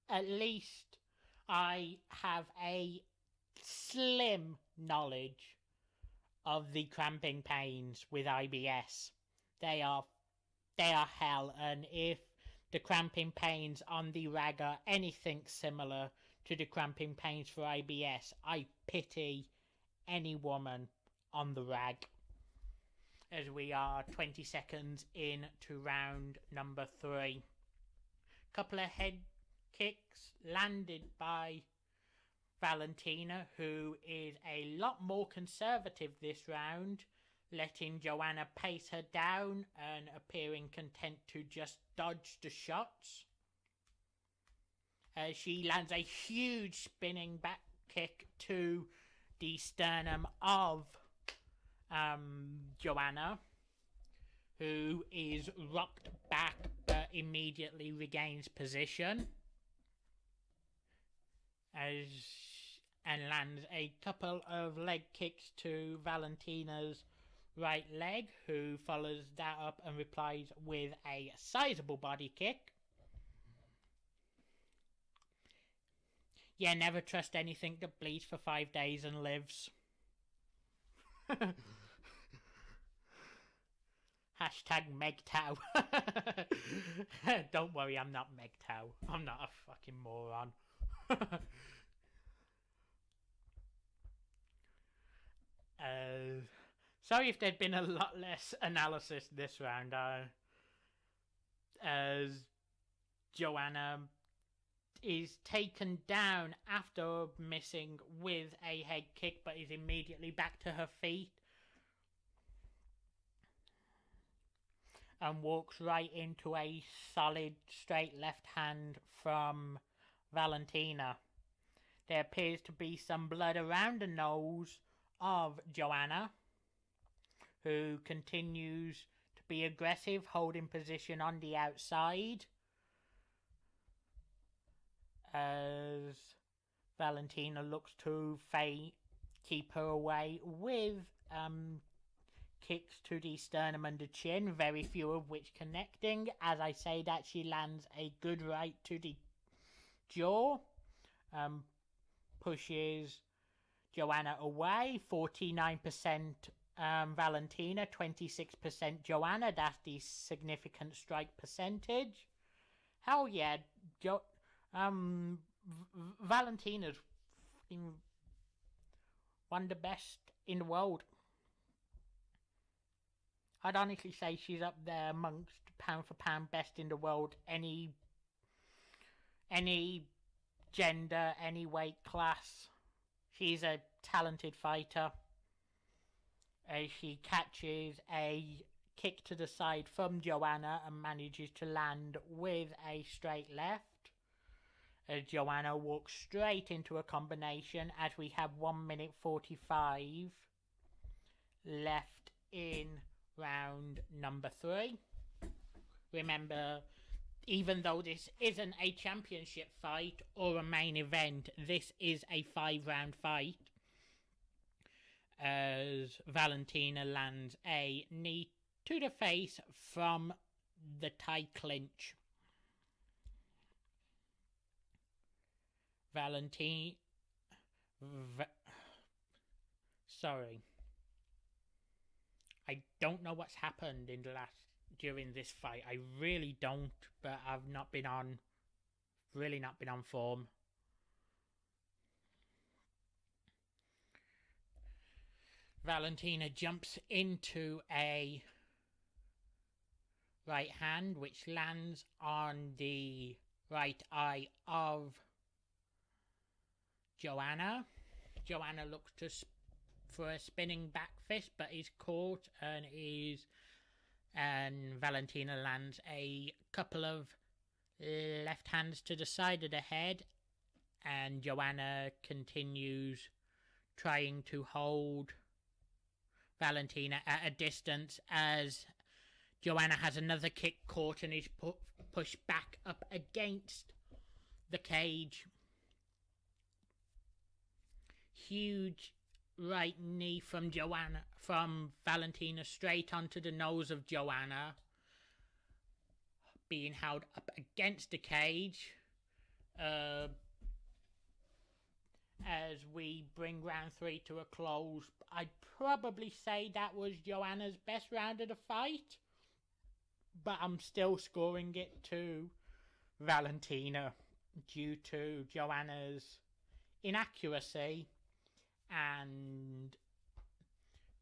at least I have a slim knowledge of the cramping pains with IBS. They are hell, and if the cramping pains on the rag are anything similar to the cramping pains for IBS, I pity any woman on the rag. As we are 20 seconds into round number 3. Couple of head kicks landed by Valentina, who is a lot more conservative this round, letting Joanna pace her down and appearing content to just dodge the shots. As she lands a huge spinning back kick to the sternum of Joanna, who is rocked back but immediately regains position and lands a couple of leg kicks to Valentina's right leg, who follows that up and replies with a sizable body kick. Yeah, never trust anything that bleeds for 5 days and lives. Hashtag MegTow. Don't worry, I'm not MegTow. I'm not a fucking moron. Sorry if there'd been a lot less analysis this round. As Joanna is taken down after missing with a head kick, but is immediately back to her feet and walks right into a solid straight left hand from Valentina. There appears to be some blood around the nose of Joanna, who continues to be aggressive, holding position on the outside as Valentina looks to keep her away with kicks to the sternum and the chin, very few of which connecting. As I say that, she lands a good right to the jaw, pushes Joanna away. 49% Valentina, 26% Joanna. That's the significant strike percentage. Hell yeah, Valentina's one of the best in the world. I'd honestly say she's up there amongst pound for pound best in the world. Any gender, any weight class. She's a talented fighter. As she catches a kick to the side from Joanna and manages to land with a straight left. As Joanna walks straight into a combination as we have 1 minute 45 left in round number 3. Remember, even though this isn't a championship fight or a main event, this is a 5-round fight. As Valentina lands a knee to the face from the tie clinch. Sorry. I don't know what's happened during this fight. I really don't, but I've not been on form. Valentina jumps into a right hand, which lands on the right eye of Joanna. Joanna looks for a spinning back fist, but is caught and Valentina lands a couple of left hands to the side of the head, and Joanna continues trying to hold Valentina at a distance as Joanna has another kick caught and is pushed back up against the cage. Huge right knee from Valentina straight onto the nose of Joanna, being held up against the cage. As we bring round 3 to a close, I'd probably say that was Joanna's best round of the fight, but I'm still scoring it to Valentina due to Joanna's inaccuracy and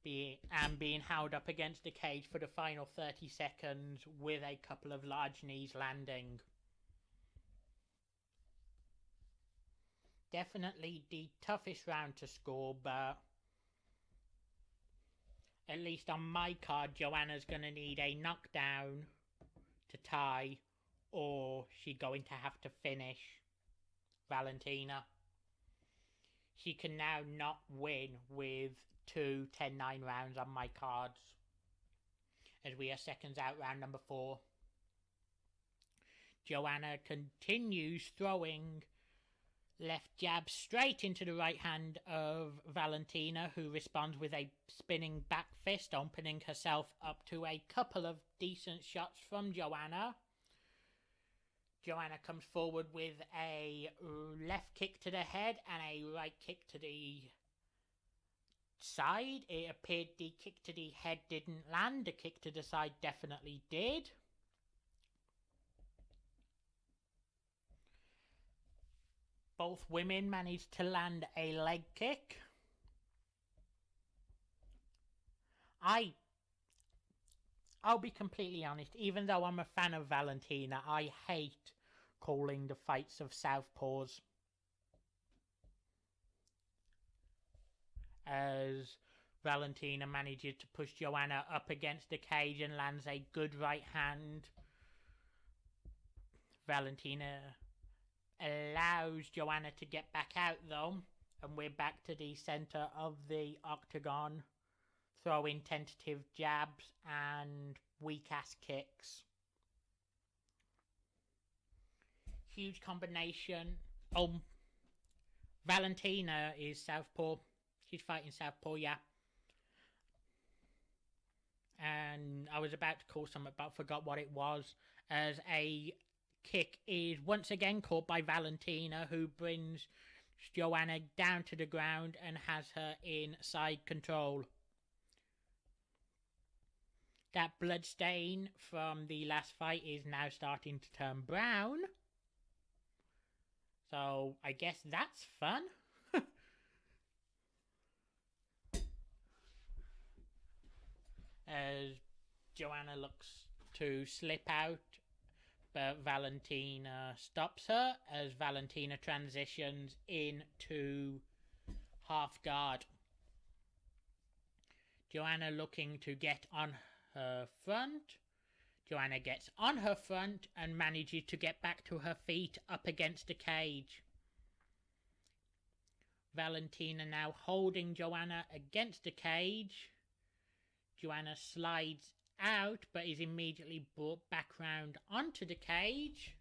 being held up against the cage for the final 30 seconds with a couple of large knees landing. Definitely the toughest round to score, but at least on my card, Joanna's going to need a knockdown to tie, or she's going to have to finish Valentina. She can now not win with 2 10-9 rounds on my cards, as we are seconds out round number 4. Joanna continues throwing left jab straight into the right hand of Valentina, who responds with a spinning back fist, opening herself up to a couple of decent shots from Joanna. Joanna comes forward with a left kick to the head and a right kick to the side. It appeared the kick to the head didn't land. The kick to the side definitely did. Both women managed to land a leg kick. I'll be completely honest, even though I'm a fan of Valentina, I hate calling the fights of southpaws. As Valentina manages to push Joanna up against the cage and lands a good right hand. Valentina allows Joanna to get back out though, and we're back to the center of the octagon, throwing tentative jabs and weak ass kicks. Huge combination. Valentina is southpaw. She's fighting southpaw, yeah. And I was about to call something, but I forgot what it was. As a kick is once again caught by Valentina, who brings Joanna down to the ground and has her in side control. That blood stain from the last fight is now starting to turn brown. So I guess that's fun. As Joanna looks to slip out, but Valentina stops her as Valentina transitions into half guard. Joanna looking to get on her front. Joanna gets on her front and manages to get back to her feet up against the cage. Valentina now holding Joanna against the cage. Joanna slides out but is immediately brought back round onto the cage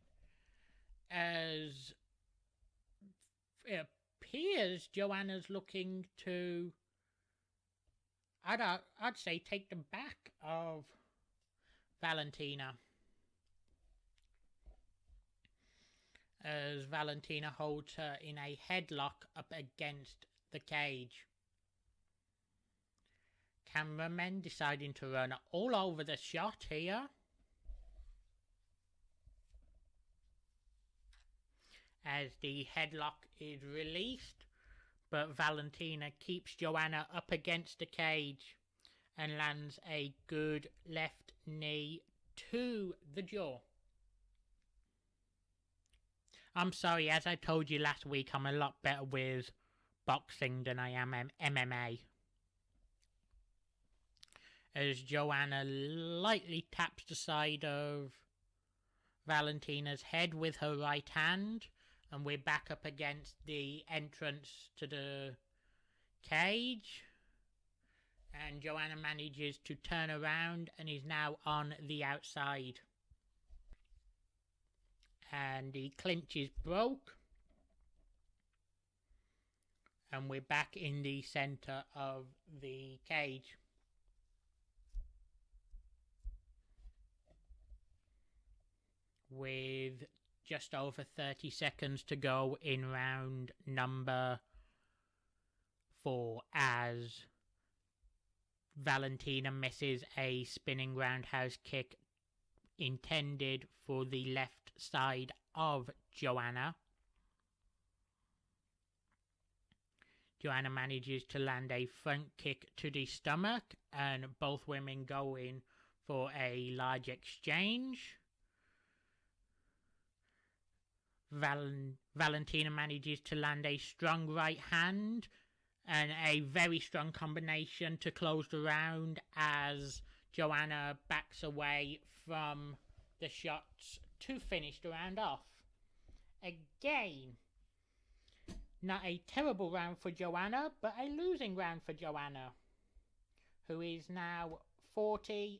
as it appears Joanna's looking to, I'd say, take the back of Valentina as Valentina holds her in a headlock up against the cage. Cameramen deciding to run all over the shot here. As the headlock is released, but Valentina keeps Joanna up against the cage and lands a good left knee to the jaw. I'm sorry, as I told you last week, I'm a lot better with boxing than I am MMA. As Joanna lightly taps the side of Valentina's head with her right hand, and we're back up against the entrance to the cage. And Joanna manages to turn around and is now on the outside. And the clinch is broke. And we're back in the center of the cage. With just over 30 seconds to go in round number 4 as Valentina misses a spinning roundhouse kick intended for the left side of Joanna. Joanna manages to land a front kick to the stomach and both women go in for a large exchange. Valentina manages to land a strong right hand and a very strong combination to close the round as Joanna backs away from the shots to finish the round off. Again, not a terrible round for Joanna, but a losing round for Joanna, who is now 40-36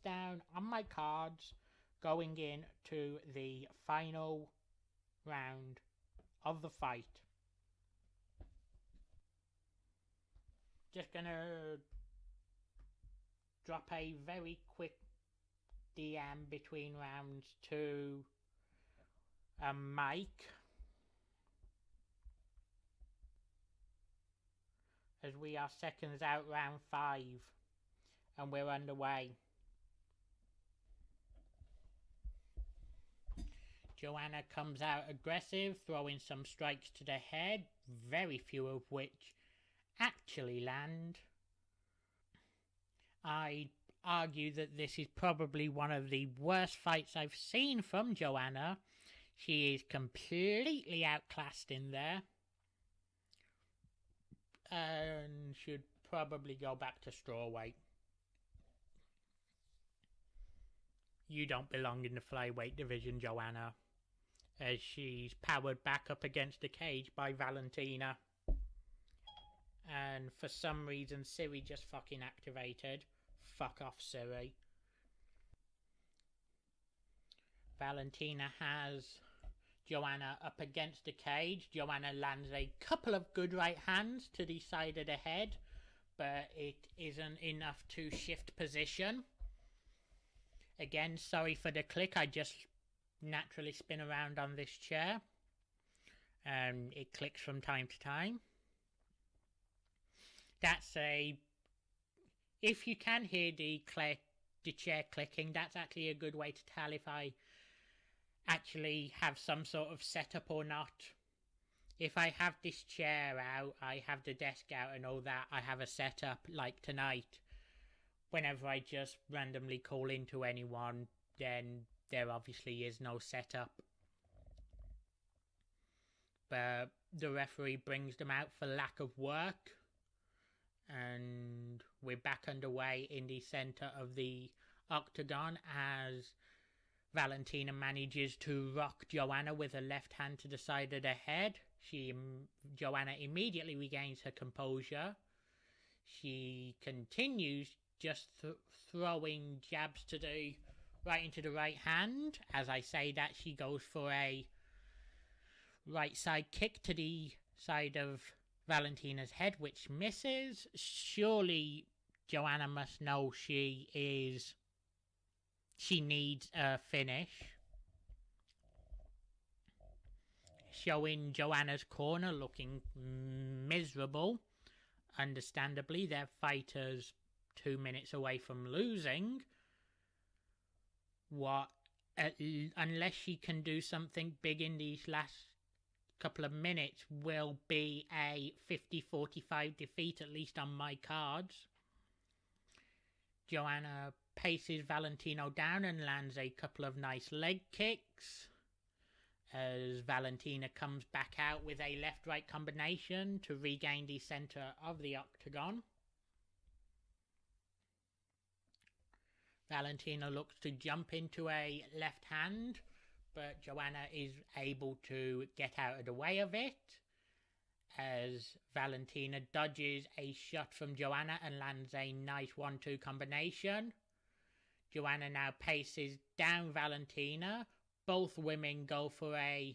down on my cards, going into the final round of the fight. Just gonna drop a very quick DM between rounds to Mike as we are seconds out round 5 and we're underway. Joanna comes out aggressive, throwing some strikes to the head, very few of which actually land. I argue that this is probably one of the worst fights I've seen from Joanna. She is completely outclassed in there and should probably go back to strawweight. You don't belong in the flyweight division, Joanna, as she's powered back up against the cage by Valentina. And for some reason, Siri just fucking activated. Fuck off, Siri. Valentina has Joanna up against the cage. Joanna lands a couple of good right hands to the side of the head, but it isn't enough to shift position. Again, sorry for the click. I just naturally spin around on this chair and it clicks from time to time. That's a... If you can hear the chair clicking, that's actually a good way to tell if I actually have some sort of setup or not. If I have this chair out, I have the desk out and all that, I have a setup like tonight. whenever I just randomly call into anyone, then there obviously is no setup. But the referee brings them out for lack of work. And we're back underway in the center of the octagon as Valentina manages to rock Joanna with a left hand to the side of the head. Joanna immediately regains her composure. She continues just throwing jabs to the right into the right hand. As I say that, she goes for a right side kick to the side of Valentina's head, which misses. Surely Joanna must know she needs a finish. Showing Joanna's corner looking miserable. Understandably, their fighter's 2 minutes away from losing. Unless she can do something big in these last couple of minutes, will be a 50-45 defeat, at least on my cards. Joanna paces Valentino down and lands a couple of nice leg kicks as Valentina comes back out with a left-right combination to regain the center of the octagon. Valentina looks to jump into a left hand, but Joanna is able to get out of the way of it as Valentina dodges a shot from Joanna and lands a nice 1-2 combination. Joanna now paces down Valentina. Both women go for a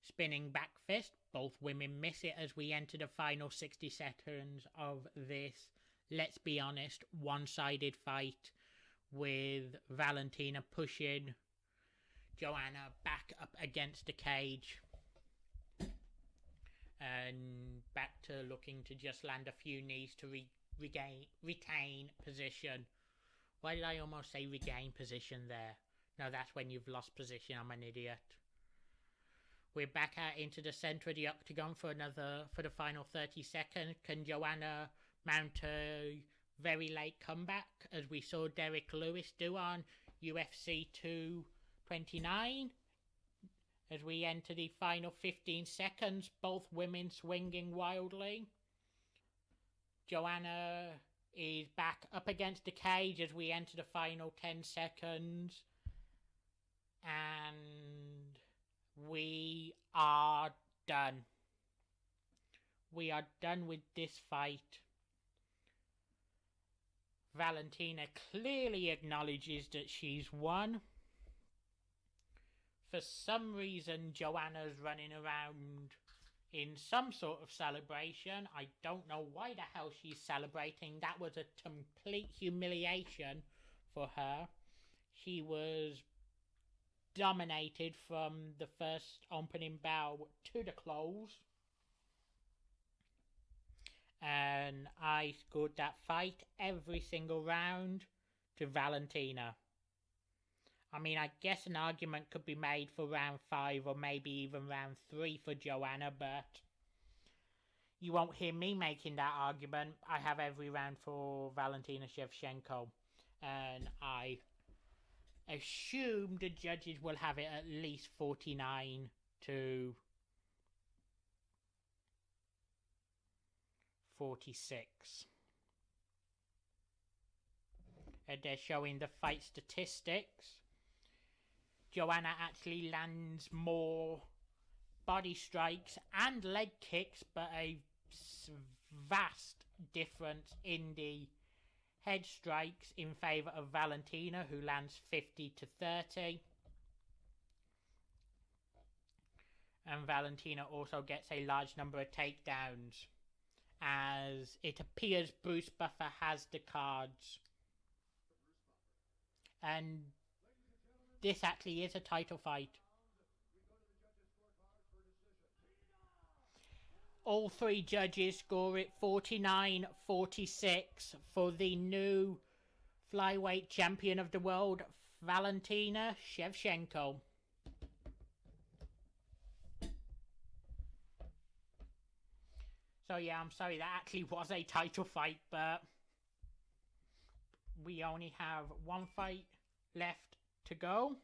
spinning back fist. Both women miss it as we enter the final 60 seconds of this, let's be honest, one-sided fight, with Valentina pushing Joanna back up against the cage and back to looking to just land a few knees to retain position. Why did I almost say regain position there? No, that's when you've lost position. I'm an idiot. We're back out into the center of the octagon for the final 30 seconds. Can Joanna mount a very late comeback, as we saw Derek Lewis do on UFC 229? As we enter the final 15 seconds, both women swinging wildly. Joanna is back up against the cage as we enter the final 10 seconds. And we are done. We are done with this fight. Valentina clearly acknowledges that she's won. For some reason, Joanna's running around in some sort of celebration. I don't know why the hell she's celebrating. That was a complete humiliation for her. She was dominated from the first opening bell to the close. And I scored that fight every single round to Valentina. I mean, I guess an argument could be made for round 5 or maybe even round 3 for Joanna, but you won't hear me making that argument. I have every round for Valentina Shevchenko, and I assume the judges will have it at least 49 to 46. And they're showing the fight statistics. Joanna actually lands more body strikes and leg kicks, but a vast difference in the head strikes in favour of Valentina, who lands 50 to 30. And Valentina also gets a large number of takedowns, as it appears Bruce Buffer has the cards. And this actually is a title fight. All three judges score it 49-46 for the new flyweight champion of the world, Valentina Shevchenko. So yeah, I'm sorry, that actually was a title fight, but we only have one fight left to go.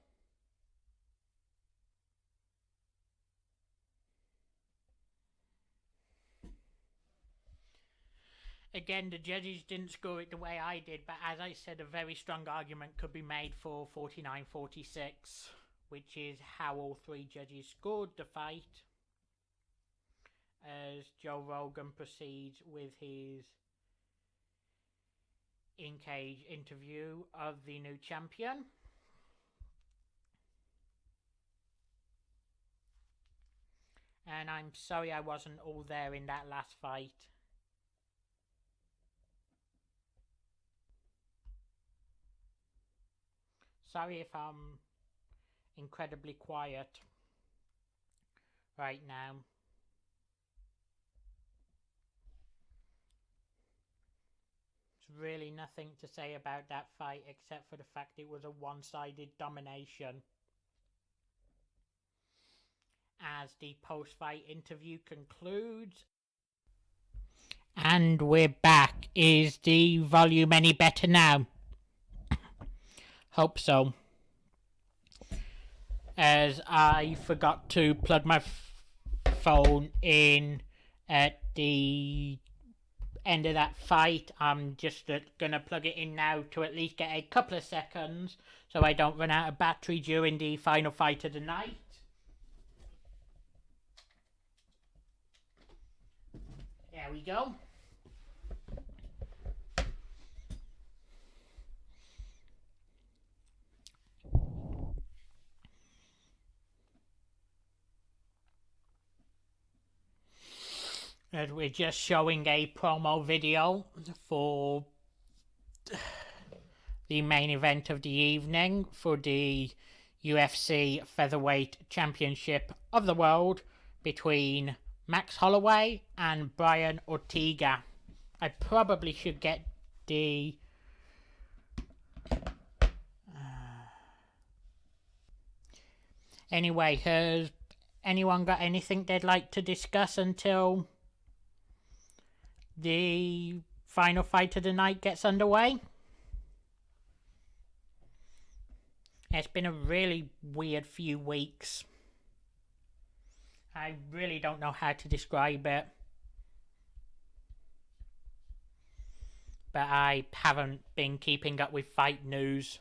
Again, the judges didn't score it the way I did, but as I said, a very strong argument could be made for 49-46, which is how all three judges scored the fight. As Joe Rogan proceeds with his in-cage interview of the new champion. And I'm sorry I wasn't all there in that last fight. Sorry if I'm incredibly quiet right now. There's really nothing to say about that fight except for the fact it was a one-sided domination. As the post-fight interview concludes. And we're back. Is the volume any better now? Hope so. As I forgot to plug my phone in at the end of that fight, I'm just gonna plug it in now to at least get a couple of seconds so I don't run out of battery during the final fight of the night. There we go. As we're just showing a promo video for the main event of the evening for the UFC Featherweight Championship of the World between Max Holloway and Brian Ortega. I probably should get the anyway, has anyone got anything they'd like to discuss until the final fight of the night gets underway? It's been a really weird few weeks. I really don't know how to describe it. But I haven't been keeping up with fight news.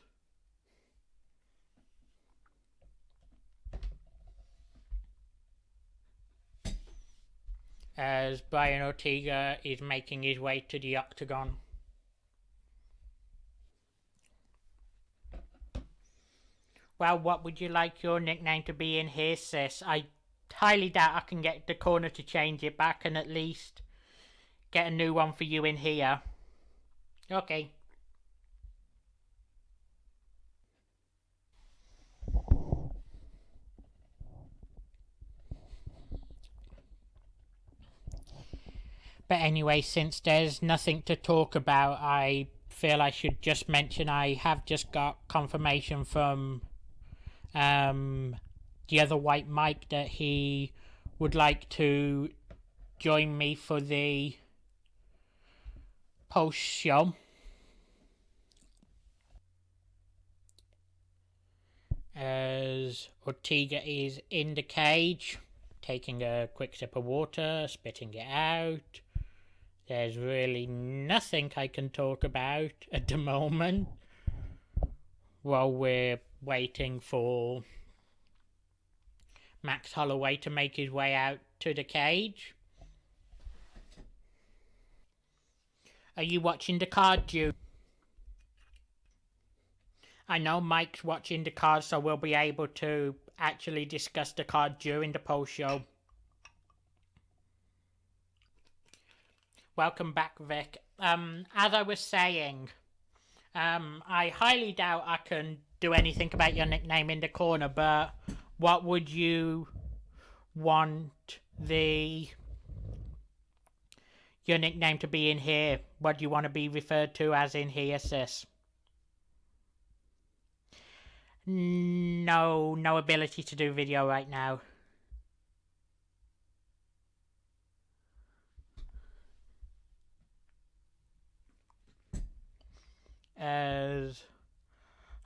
As Brian Ortega is making his way to the octagon. Well, what would you like your nickname to be in here, sis? I highly doubt I can get the corner to change it, but I can at least get a new one for you in here. Okay. But anyway, since there's nothing to talk about, I feel I should just mention I have just got confirmation from the other white Mike that he would like to join me for the post show. As Ortega is in the cage, taking a quick sip of water, spitting it out. There's really nothing I can talk about at the moment while we're waiting for Max Holloway to make his way out to the cage. Are you watching the card, Jude? I know Mike's watching the card, so we'll be able to actually discuss the card during the post show. Welcome back, Vic. As I was saying, I highly doubt I can do anything about your nickname in the corner, but what would you want your nickname to be in here? What do you want to be referred to as in here, sis? No ability to do video right now.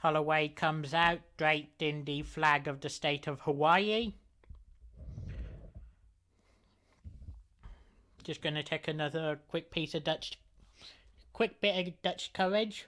Holloway comes out, draped in the flag of the state of Hawaii. Just going to take another quick bit of Dutch courage.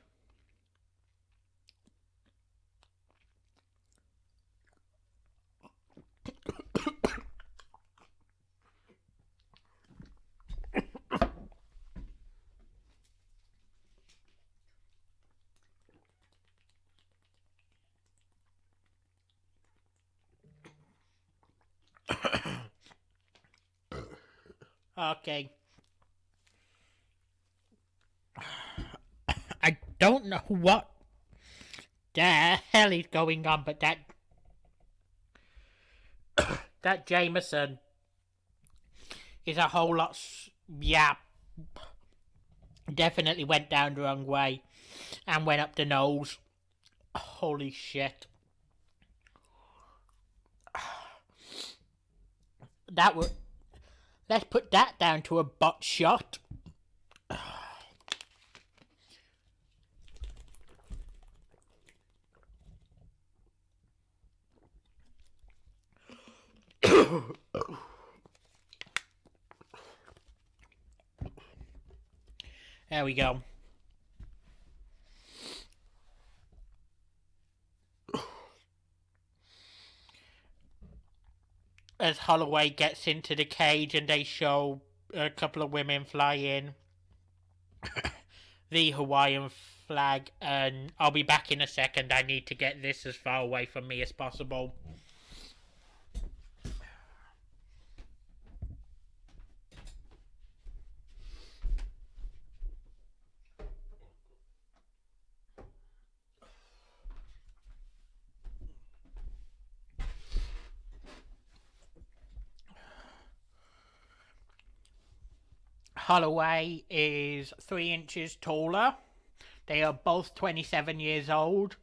Okay. I don't know what the hell is going on, but that Jameson is a whole lot. Yeah, definitely went down the wrong way and went up the nose. Holy shit. That would. Let's put that down to a butt shot. There we go. As Holloway gets into the cage and they show a couple of women fly in the Hawaiian flag, and I'll be back in a second. I need to get this as far away from me as possible. Holloway is 3 inches taller. They are both 27 years old.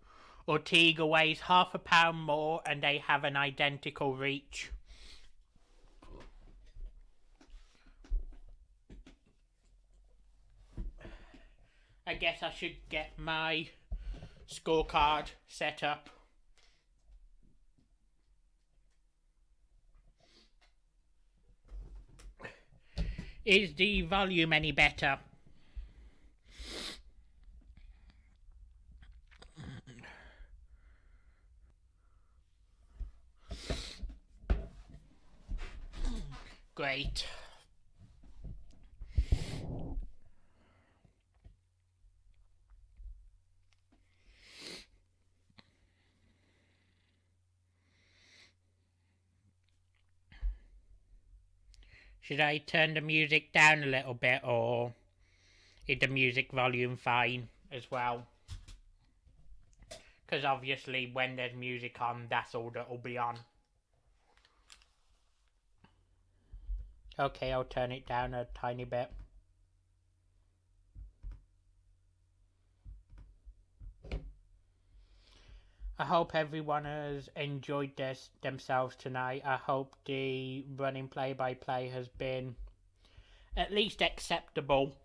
Ortega weighs half a pound more and they have an identical reach. I guess I should get my scorecard set up. Is the volume any better? Great. Should I turn the music down a little bit, or is the music volume fine as well? Because obviously when there's music on, that's all that'll be on. Okay, I'll turn it down a tiny bit. I hope everyone has enjoyed themselves tonight. I hope the running play-by-play has been at least acceptable.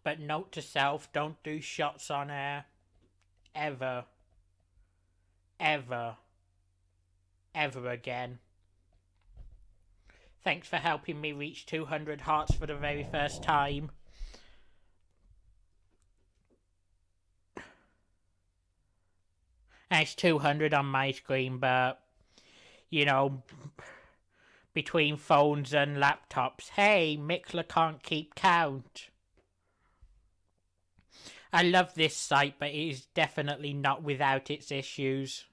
But note to self, don't do shots on air. Ever. Ever. Ever again. Thanks for helping me reach 200 hearts for the very first time. And it's 200 on my screen, but, you know, between phones and laptops, hey, Mixler can't keep count. I love this site, but it is definitely not without its issues.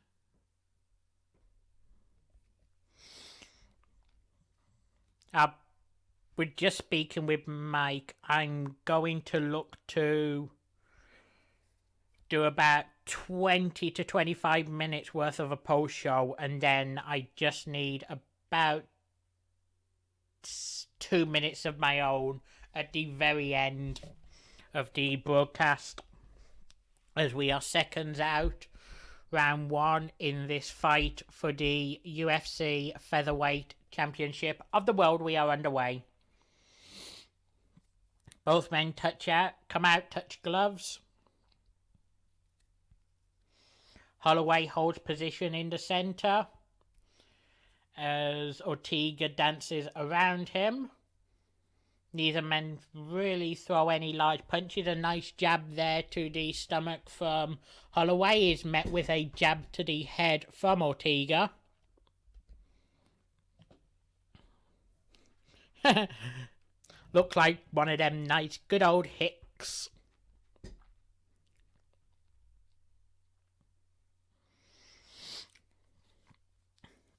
We're just speaking with Mike. I'm going to look to do about 20 to 25 minutes worth of a post show, and then I just need about 2 minutes of my own at the very end of the broadcast, as we are seconds out, round 1 in this fight for the UFC Featherweight Championship of the World. We are underway. Both men come out, touch gloves. Holloway holds position in the center as Ortega dances around him. Neither man really throw any large punches. A nice jab there to the stomach from Holloway is met with a jab to the head from Ortega. Look like one of them nice good old hicks.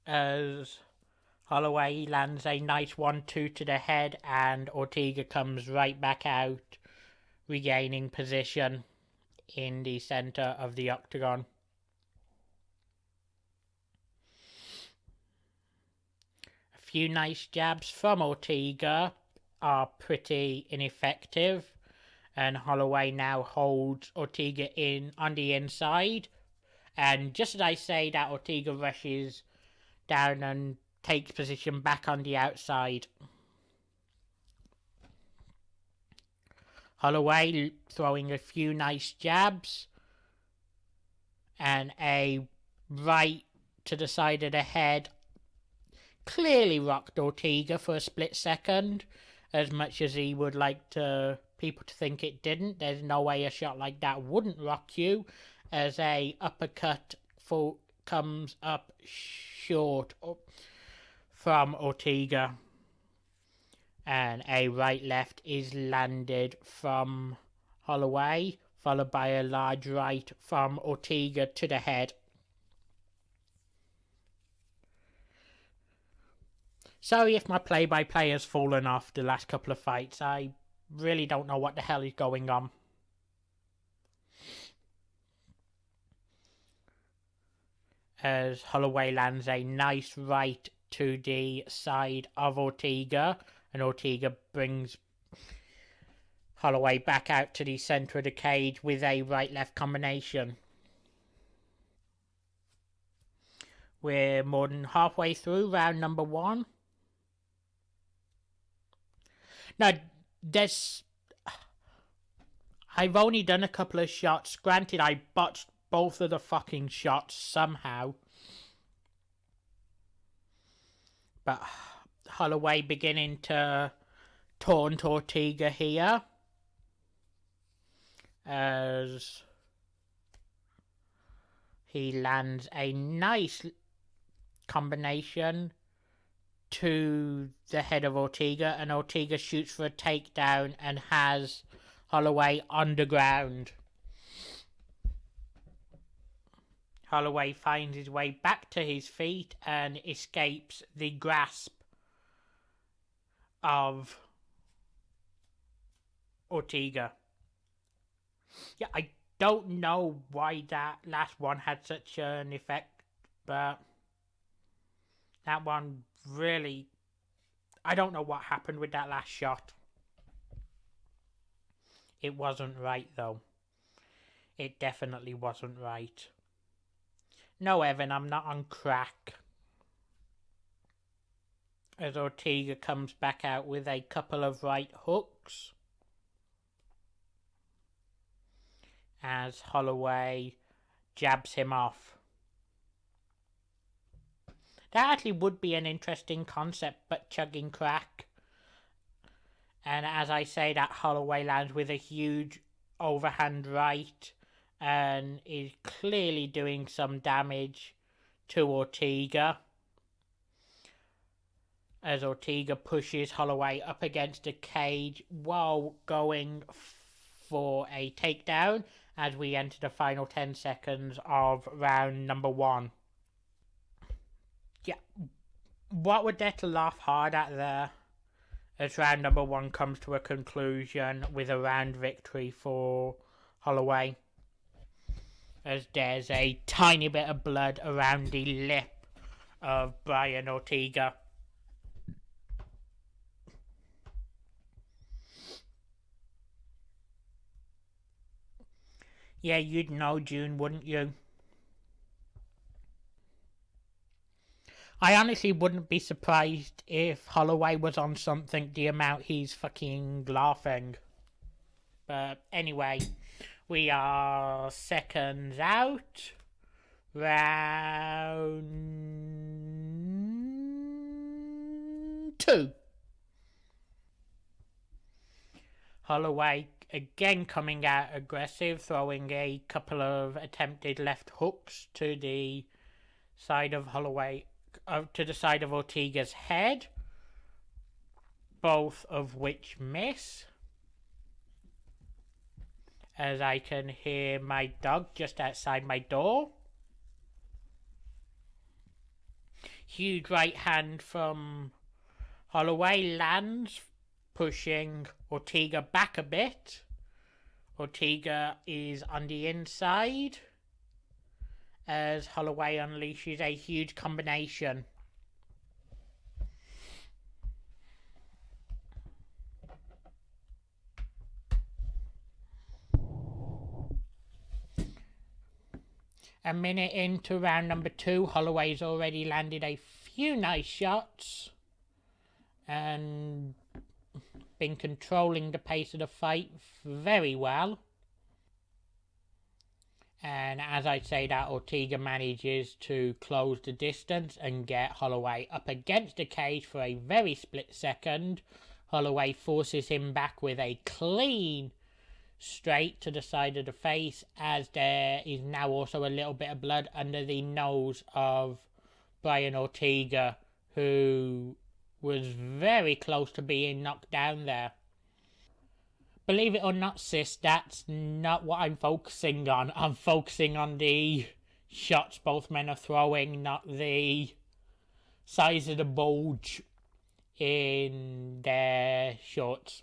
As Holloway lands a nice 1-2 to the head and Ortega comes right back out, regaining position in the center of the octagon. A few nice jabs from Ortega are pretty ineffective, and Holloway now holds Ortega in on the inside, and just as I say that, Ortega rushes down and takes position back on the outside. Holloway throwing a few nice jabs and a right to the side of the head clearly rocked Ortega for a split second. As much as he would like people to think it didn't, there's no way a shot like that wouldn't rock you, as a uppercut comes up short from Ortega, and a right-left is landed from Holloway, followed by a large right from Ortega to the head. Sorry if my play-by-play has fallen off the last couple of fights. I really don't know what the hell is going on. As Holloway lands a nice right to the side of Ortega, and Ortega brings Holloway back out to the center of the cage with a right-left combination. We're more than halfway through round number 1. Now, I've only done a couple of shots. Granted, I botched both of the fucking shots somehow. But Holloway beginning to taunt Ortega here, as he lands a nice combination to the head of Ortega, and Ortega shoots for a takedown and has Holloway on the ground. Holloway finds his way back to his feet and escapes the grasp of Ortega. Yeah, I don't know why that last one had such an effect, but that one really, I don't know what happened with that last shot. It wasn't right, though. It definitely wasn't right. No, Evan, I'm not on crack. As Ortega comes back out with a couple of right hooks, as Holloway jabs him off. That actually would be an interesting concept, but chugging crack. And as I say that, Holloway lands with a huge overhand right and is clearly doing some damage to Ortega, as Ortega pushes Holloway up against the cage while going for a takedown as we enter the final 10 seconds of round number 1. Yeah, what would there to laugh hard at there, as round number 1 comes to a conclusion with a round victory for Holloway, as there's a tiny bit of blood around the lip of Brian Ortega. Yeah, you'd know, June, wouldn't you? I honestly wouldn't be surprised if Holloway was on something the amount he's fucking laughing. But anyway, we are seconds out. Round 2. Holloway again coming out aggressive, throwing a couple of attempted left hooks to the side of Holloway, to the side of Ortega's head, both of which miss. As I can hear my dog just outside my door. Huge right hand from Holloway lands, pushing Ortega back a bit. Ortega is on the inside as Holloway unleashes a huge combination. A minute into round number 2, Holloway's already landed a few nice shots and been controlling the pace of the fight very well. And as I say that, Ortega manages to close the distance and get Holloway up against the cage for a very split second. Holloway forces him back with a clean straight to the side of the face, as there is now also a little bit of blood under the nose of Brian Ortega, who was very close to being knocked down there. Believe it or not, sis, that's not what I'm focusing on. I'm focusing on the shots both men are throwing, not the size of the bulge in their shorts,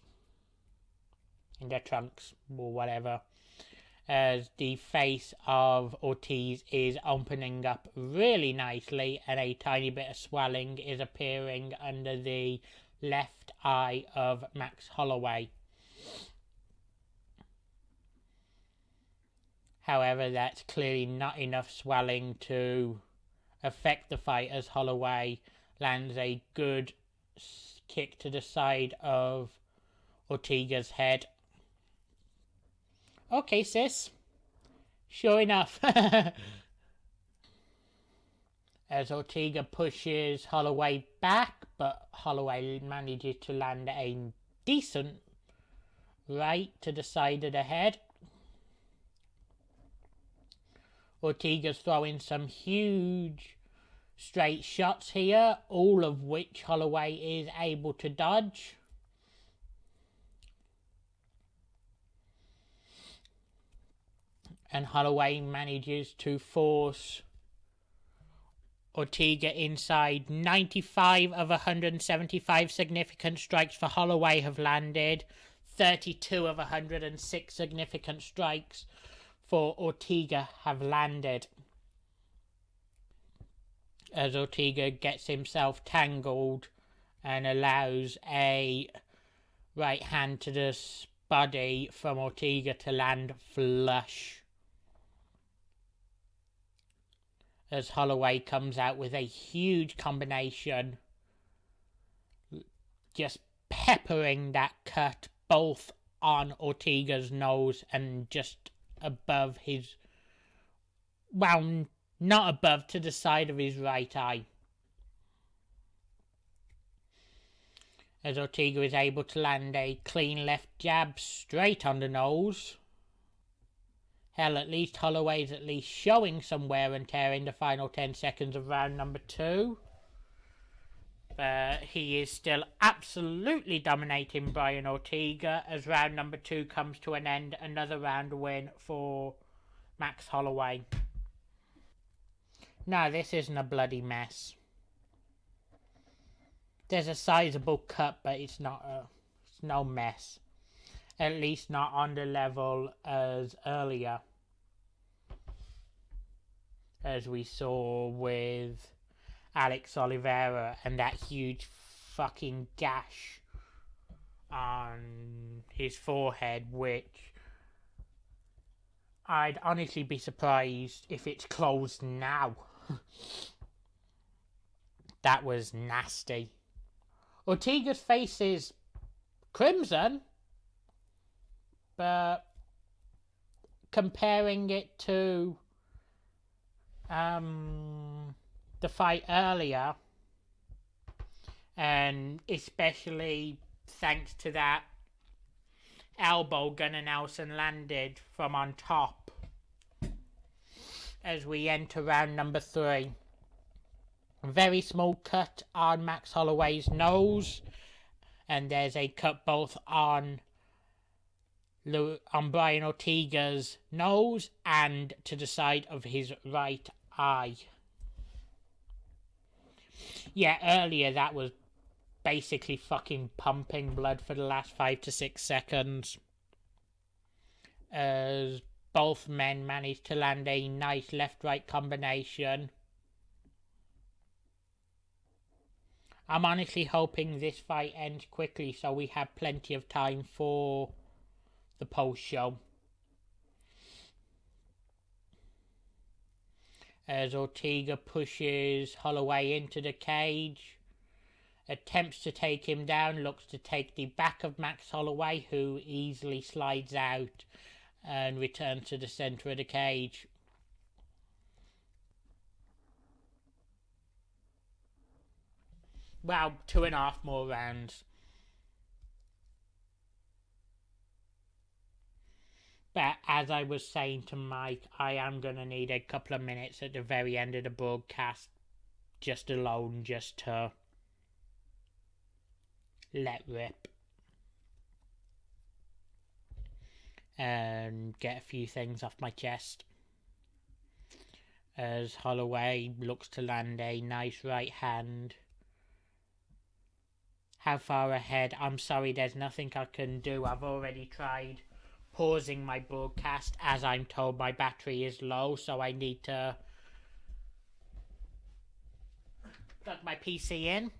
in their trunks, or whatever. As the face of Ortiz is opening up really nicely and a tiny bit of swelling is appearing under the left eye of Max Holloway. However, that's clearly not enough swelling to affect the fight, as Holloway lands a good kick to the side of Ortega's head. Okay, sis. Sure enough. As Ortega pushes Holloway back, but Holloway manages to land a decent right to the side of the head. Ortega's throwing some huge straight shots here, all of which Holloway is able to dodge. And Holloway manages to force Ortega inside. 95 of 175 significant strikes for Holloway have landed. 32 of 106 significant strikes for Ortega have landed. As Ortega gets himself tangled and allows a right hand to the body from Ortega to land flush. As Holloway comes out with a huge combination, just peppering that cut both on Ortega's nose and just above his, well, not above, to the side of his right eye. As Ortega is able to land a clean left jab straight on the nose. Hell, at least Holloway's at least showing some wear and tear in the final 10 seconds of round number 2. But he is still absolutely dominating Brian Ortega as round number 2 comes to an end. Another round win for Max Holloway. No, this isn't a bloody mess. There's a sizable cut, but it's no mess. At least not on the level as earlier, as we saw with Alex Oliveira and that huge fucking gash on his forehead, which I'd honestly be surprised if it's closed now. That was nasty. Ortega's face is crimson, but comparing it to the fight earlier, and especially thanks to that elbow Gunnar Nelson landed from on top as we enter round number 3. A very small cut on Max Holloway's nose, and there's a cut both on Brian Ortega's nose and to the side of his right eye. Yeah, earlier that was basically fucking pumping blood for the last 5 to 6 seconds, as both men managed to land a nice left-right combination. I'm honestly hoping this fight ends quickly so we have plenty of time for the post-show. As Ortega pushes Holloway into the cage, attempts to take him down, looks to take the back of Max Holloway, who easily slides out and returns to the center of the cage. Well, 2.5 more rounds. But as I was saying to Mike, I am going to need a couple of minutes at the very end of the broadcast just alone, just to let rip and get a few things off my chest. As Holloway looks to land a nice right hand. How far ahead? I'm sorry, there's nothing I can do. I've already tried pausing my broadcast as I'm told my battery is low, so I need to plug my PC in.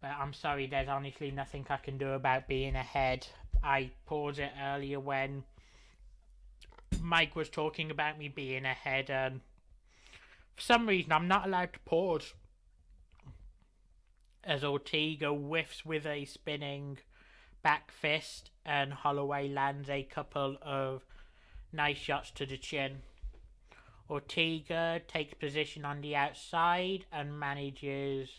But I'm sorry, there's honestly nothing I can do about being ahead. I paused it earlier when Mike was talking about me being ahead, and for some reason I'm not allowed to pause. As Ortega whiffs with a spinning back fist and Holloway lands a couple of nice shots to the chin. Ortega takes position on the outside and manages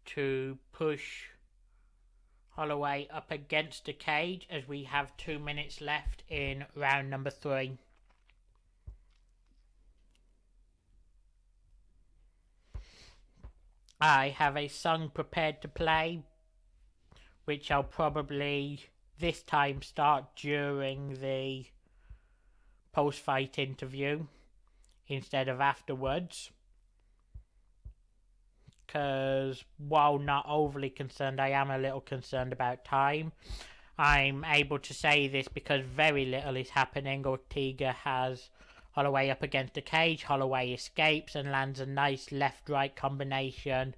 to push Holloway up against the cage as we have 2 minutes left in round number 3. I have a song prepared to play, which I'll probably this time start during the post-fight interview instead of afterwards. Because while not overly concerned, I am a little concerned about time. I'm able to say this because very little is happening. Ortega has Holloway up against the cage. Holloway escapes and lands a nice left-right combination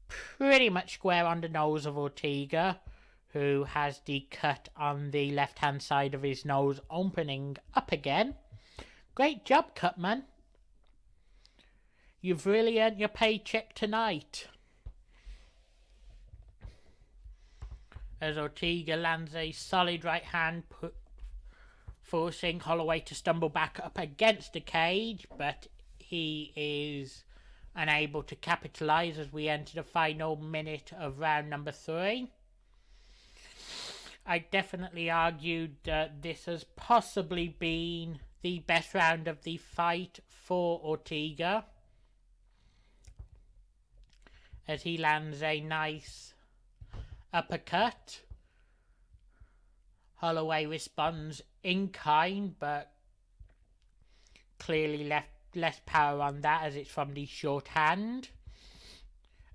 pretty much square on the nose of Ortega, who has the cut on the left-hand side of his nose opening up again. Great job, Cutman. You've really earned your paycheck tonight. As Ortega lands a solid right hand, forcing Holloway to stumble back up against the cage, but he is unable to capitalise as we enter the final minute of round number 3. I definitely argued that this has possibly been the best round of the fight for Ortega, as he lands a nice uppercut. Holloway responds in kind, but clearly left less power on that as it's from the short hand.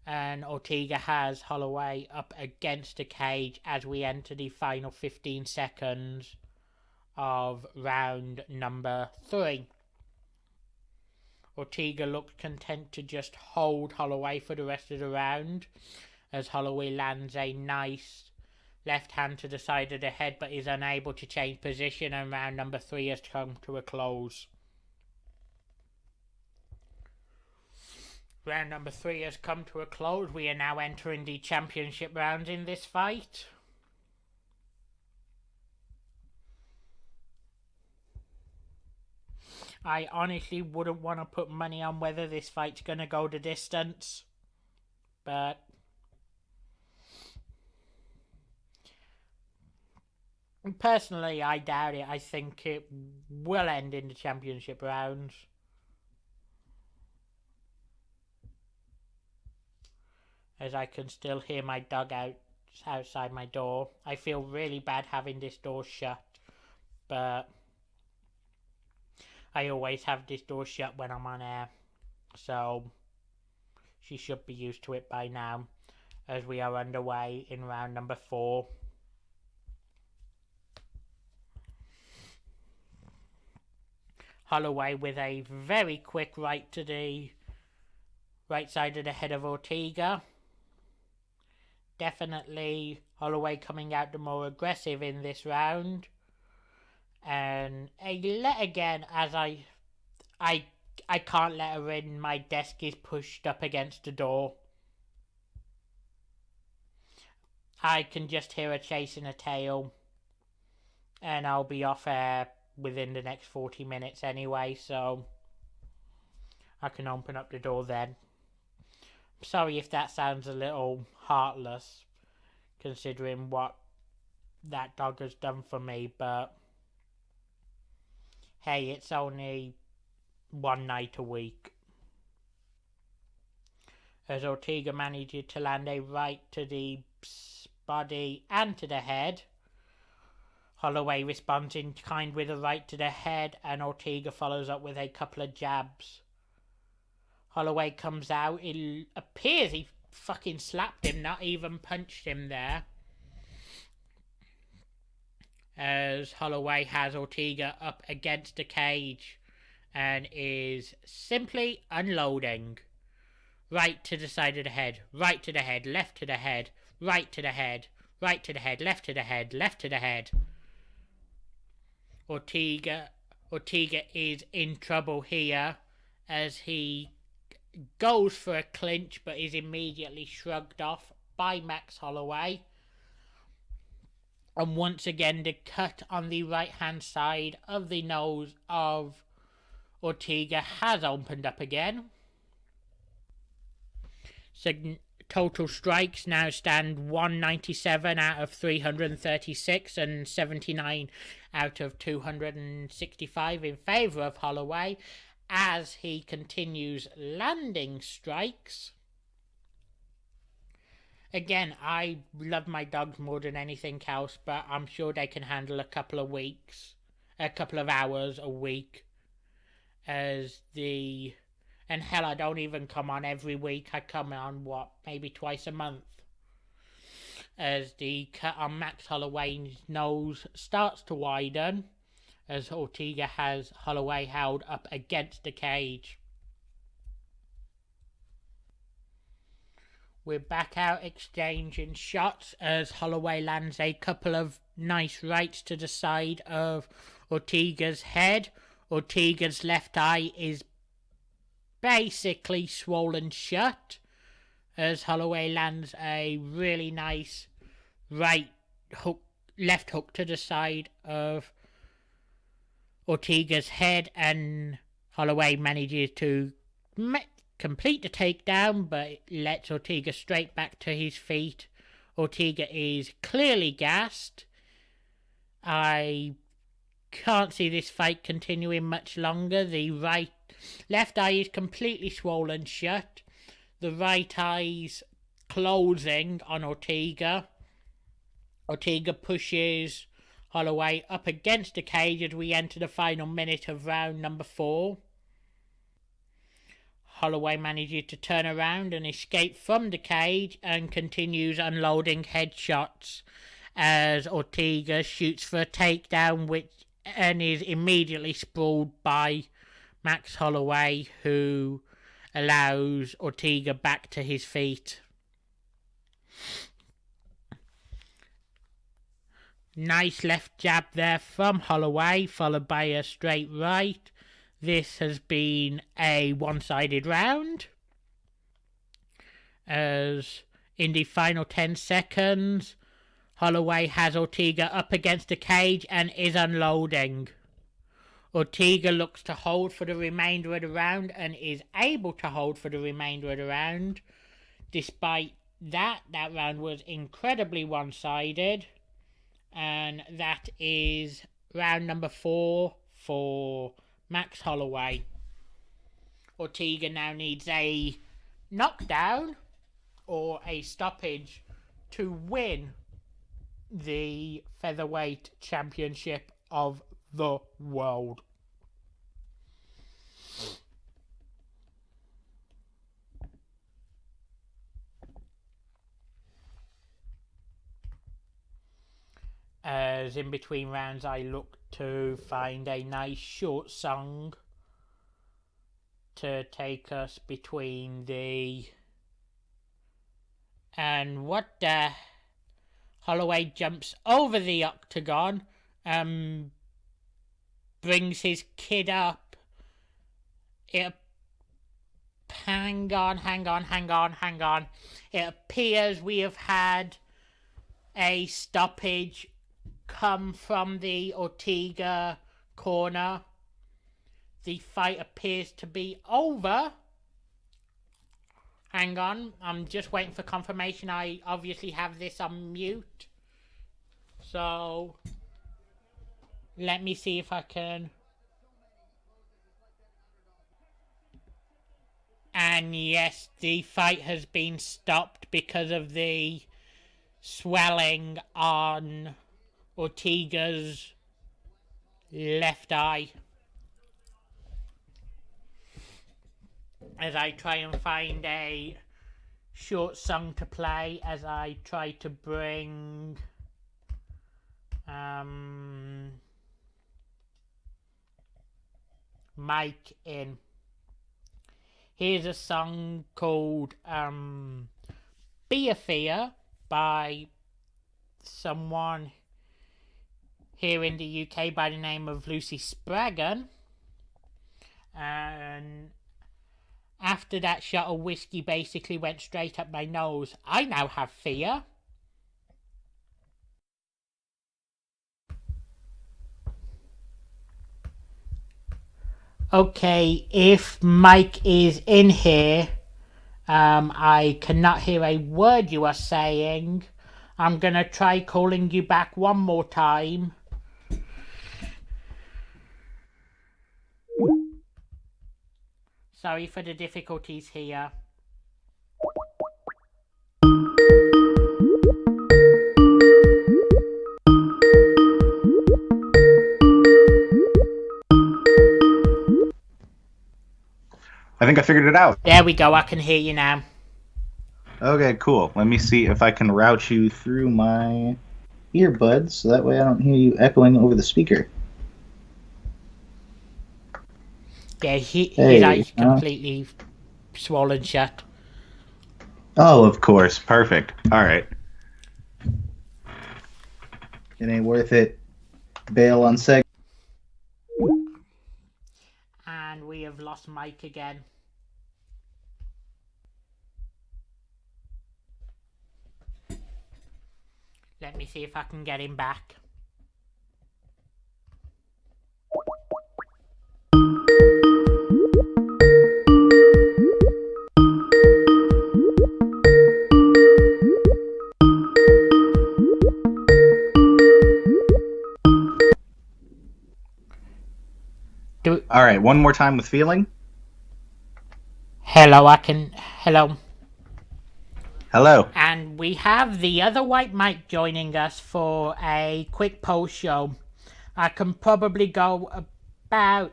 And Ortega has Holloway up against the cage as we enter the final 15 seconds of round number 3. Ortega looked content to just hold Holloway for the rest of the round as Holloway lands a nice left hand to the side of the head but is unable to change position, and round number 3 has come to a close. Round number 3 has come to a close. We are now entering the championship rounds in this fight. I honestly wouldn't want to put money on whether this fight's going to go the distance. But personally, I doubt it. I think it will end in the championship rounds. As I can still hear my dog outside my door. I feel really bad having this door shut. But I always have this door shut when I'm on air. So she should be used to it by now. As we are underway in round number 4. Holloway with a very quick right to the right side of the head of Ortega. Definitely Holloway coming out the more aggressive in this round. And again, as I can't let her in. My desk is pushed up against the door. I can just hear her chasing a tail. And I'll be off air within the next 40 minutes anyway, so I can open up the door then. Sorry if that sounds a little heartless, considering what that dog has done for me, but hey, it's only one night a week. As Ortega manages to land a right to the body and to the head, Holloway responds in kind with a right to the head, and Ortega follows up with a couple of jabs. Holloway comes out. It appears he fucking slapped him, not even punched him there. As Holloway has Ortega up against the cage and is simply unloading. Right to the side of the head, right to the head, left to the head, right to the head, right to the head, left to the head, left to the head. Ortega is in trouble here as he goes for a clinch but is immediately shrugged off by Max Holloway. And once again the cut on the right hand side of the nose of Ortega has opened up again. So total strikes now stand 197 out of 336 and 79 out of 265 in favour of Holloway as he continues landing strikes. Again, I love my dogs more than anything else, but I'm sure they can handle a couple of hours a week. And hell, I don't even come on every week. I come on, maybe twice a month. As the cut on Max Holloway's nose starts to widen, as Ortega has Holloway held up against the cage. We're back out exchanging shots as Holloway lands a couple of nice rights to the side of Ortega's head. Ortega's left eye is basically swollen shut as Holloway lands a really nice left hook to the side of Ortega's head, and Holloway manages to complete the takedown but lets Ortega straight back to his feet. Ortega is clearly gassed. I can't see this fight continuing much longer. The left eye is completely swollen shut. The right eye's closing on Ortega. Ortega pushes Holloway up against the cage as we enter the final minute of round number 4. Holloway manages to turn around and escape from the cage and continues unloading headshots as Ortega shoots for a takedown and is immediately sprawled by Max Holloway, who allows Ortega back to his feet. Nice left jab there from Holloway, followed by a straight right. This has been a one-sided round. As in the final 10 seconds, Holloway has Ortega up against the cage and is unloading. Ortega looks to hold for the remainder of the round and is able to hold for the remainder of the round. Despite that round was incredibly one-sided. And that is round number 4 for Max Holloway. Ortega now needs a knockdown or a stoppage to win the featherweight championship of the world. As in between rounds I look to find a nice short song to take us between the... And what the... Holloway jumps over the octagon, brings his kid up. Hang on. It appears we have had a stoppage come from the Ortega corner. The fight appears to be over. Hang on, I'm just waiting for confirmation. I obviously have this on mute. So, let me see if I can... And yes, the fight has been stopped because of the swelling on Ortega's left eye. As I try and find a short song to play, as I try to bring Mike in. Here's a song called Be a Fear by someone here in the UK by the name of Lucy Spraggan. And after that shot of whiskey basically went straight up my nose, I now have fear. Okay, if Mike is in here, I cannot hear a word you are saying. I'm gonna try calling you back one more time. Sorry for the difficulties here. I think I figured it out. There we go, I can hear you now. Okay, cool. Let me see if I can route you through my earbuds so that way I don't hear you echoing over the speaker. Yeah, his eyes completely swollen shut. Oh, of course. Perfect. All right. It ain't worth it. Bail on seg. And we have lost Mike again. Let me see if I can get him back. All right, one more time with feeling. Hello, hello. Hello. And we have the other white Mike joining us for a quick post show. I can probably go about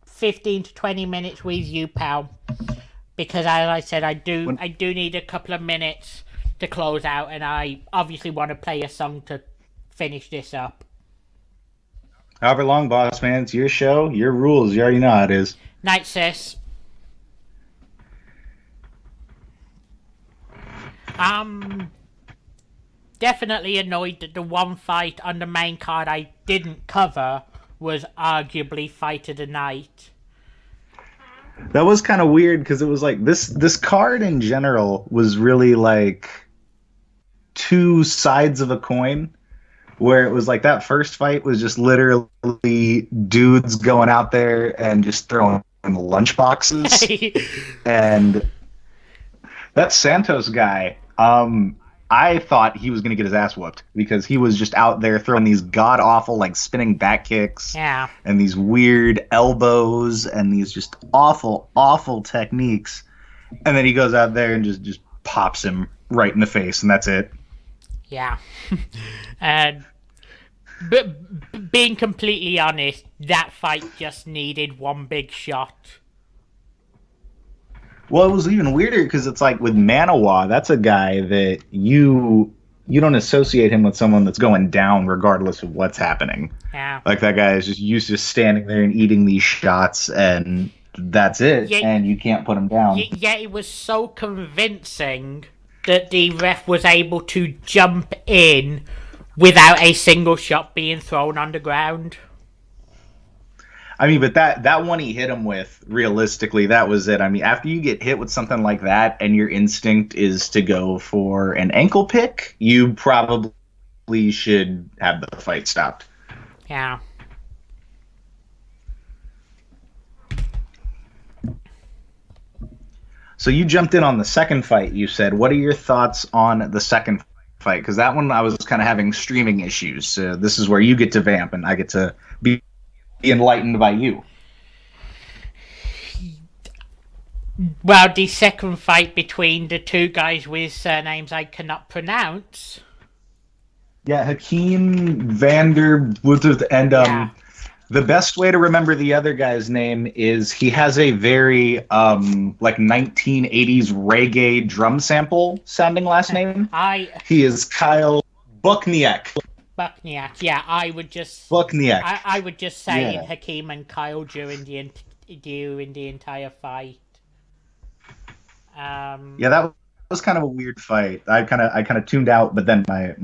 15 to 20 minutes with you, pal. Because as I said, I do need a couple of minutes to close out, and I obviously want to play a song to finish this up. However long, boss man, it's your show, your rules. You already know how it is. Night, sis. Definitely annoyed that the one fight on the main card I didn't cover was arguably fight of the night. That was kind of weird because it was like this card in general was really like two sides of a coin, where it was like that first fight was just literally dudes going out there and just throwing lunch boxes. And that Santos guy, I thought he was going to get his ass whooped because he was just out there throwing these god awful like spinning back kicks, and these weird elbows and these just awful techniques, and then he goes out there and just pops him right in the face, and that's it. Yeah. And but being completely honest, that fight just needed one big shot. Well, it was even weirder because it's like with Manawa, that's a guy that you don't associate him with someone that's going down regardless of what's happening. Yeah. Like that guy is just used to standing there and eating these shots, and that's it, and you can't put him down. Yeah, it was so convincing that the ref was able to jump in without a single shot being thrown on the ground. I mean, but that one he hit him with, realistically, that was it. I mean, after you get hit with something like that and your instinct is to go for an ankle pick, you probably should have the fight stopped. Yeah. So you jumped in on the second fight, you said. What are your thoughts on the second fight? Because that one I was kind of having streaming issues. So this is where you get to vamp and I get to be enlightened by you. Well, the second fight between the two guys with surnames I cannot pronounce. Yeah, Hakeem Vander Woodruff, and the best way to remember the other guy's name is he has a very like 1980s reggae drum sample sounding last name. He is Kyle Buchniak. Buchniak, yeah, I would just Buchniak. I would just say Hakeem and Kyle during the entire fight. Yeah, that was kind of a weird fight. I kind of tuned out, but then my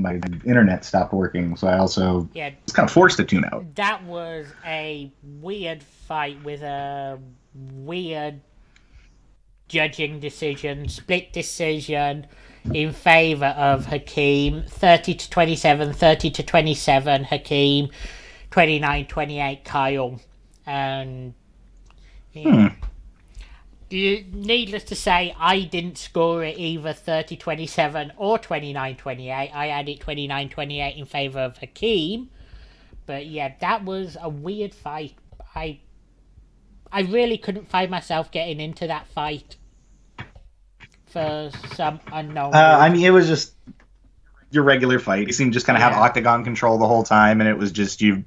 internet stopped working, so I also was kind of forced to tune out. That was a weird fight with a weird judging decision, split decision in favor of Hakeem, 30-27, 30-27 Hakeem, 29-28 Kyle, and needless to say, I didn't score it either 30-27 or 29-28. I had it 29-28 in favor of Hakeem, but yeah, that was a weird fight. I really couldn't find myself getting into that fight for some unknown reason. I mean, it was just your regular fight. You seemed just kind of have octagon control the whole time, and it was just you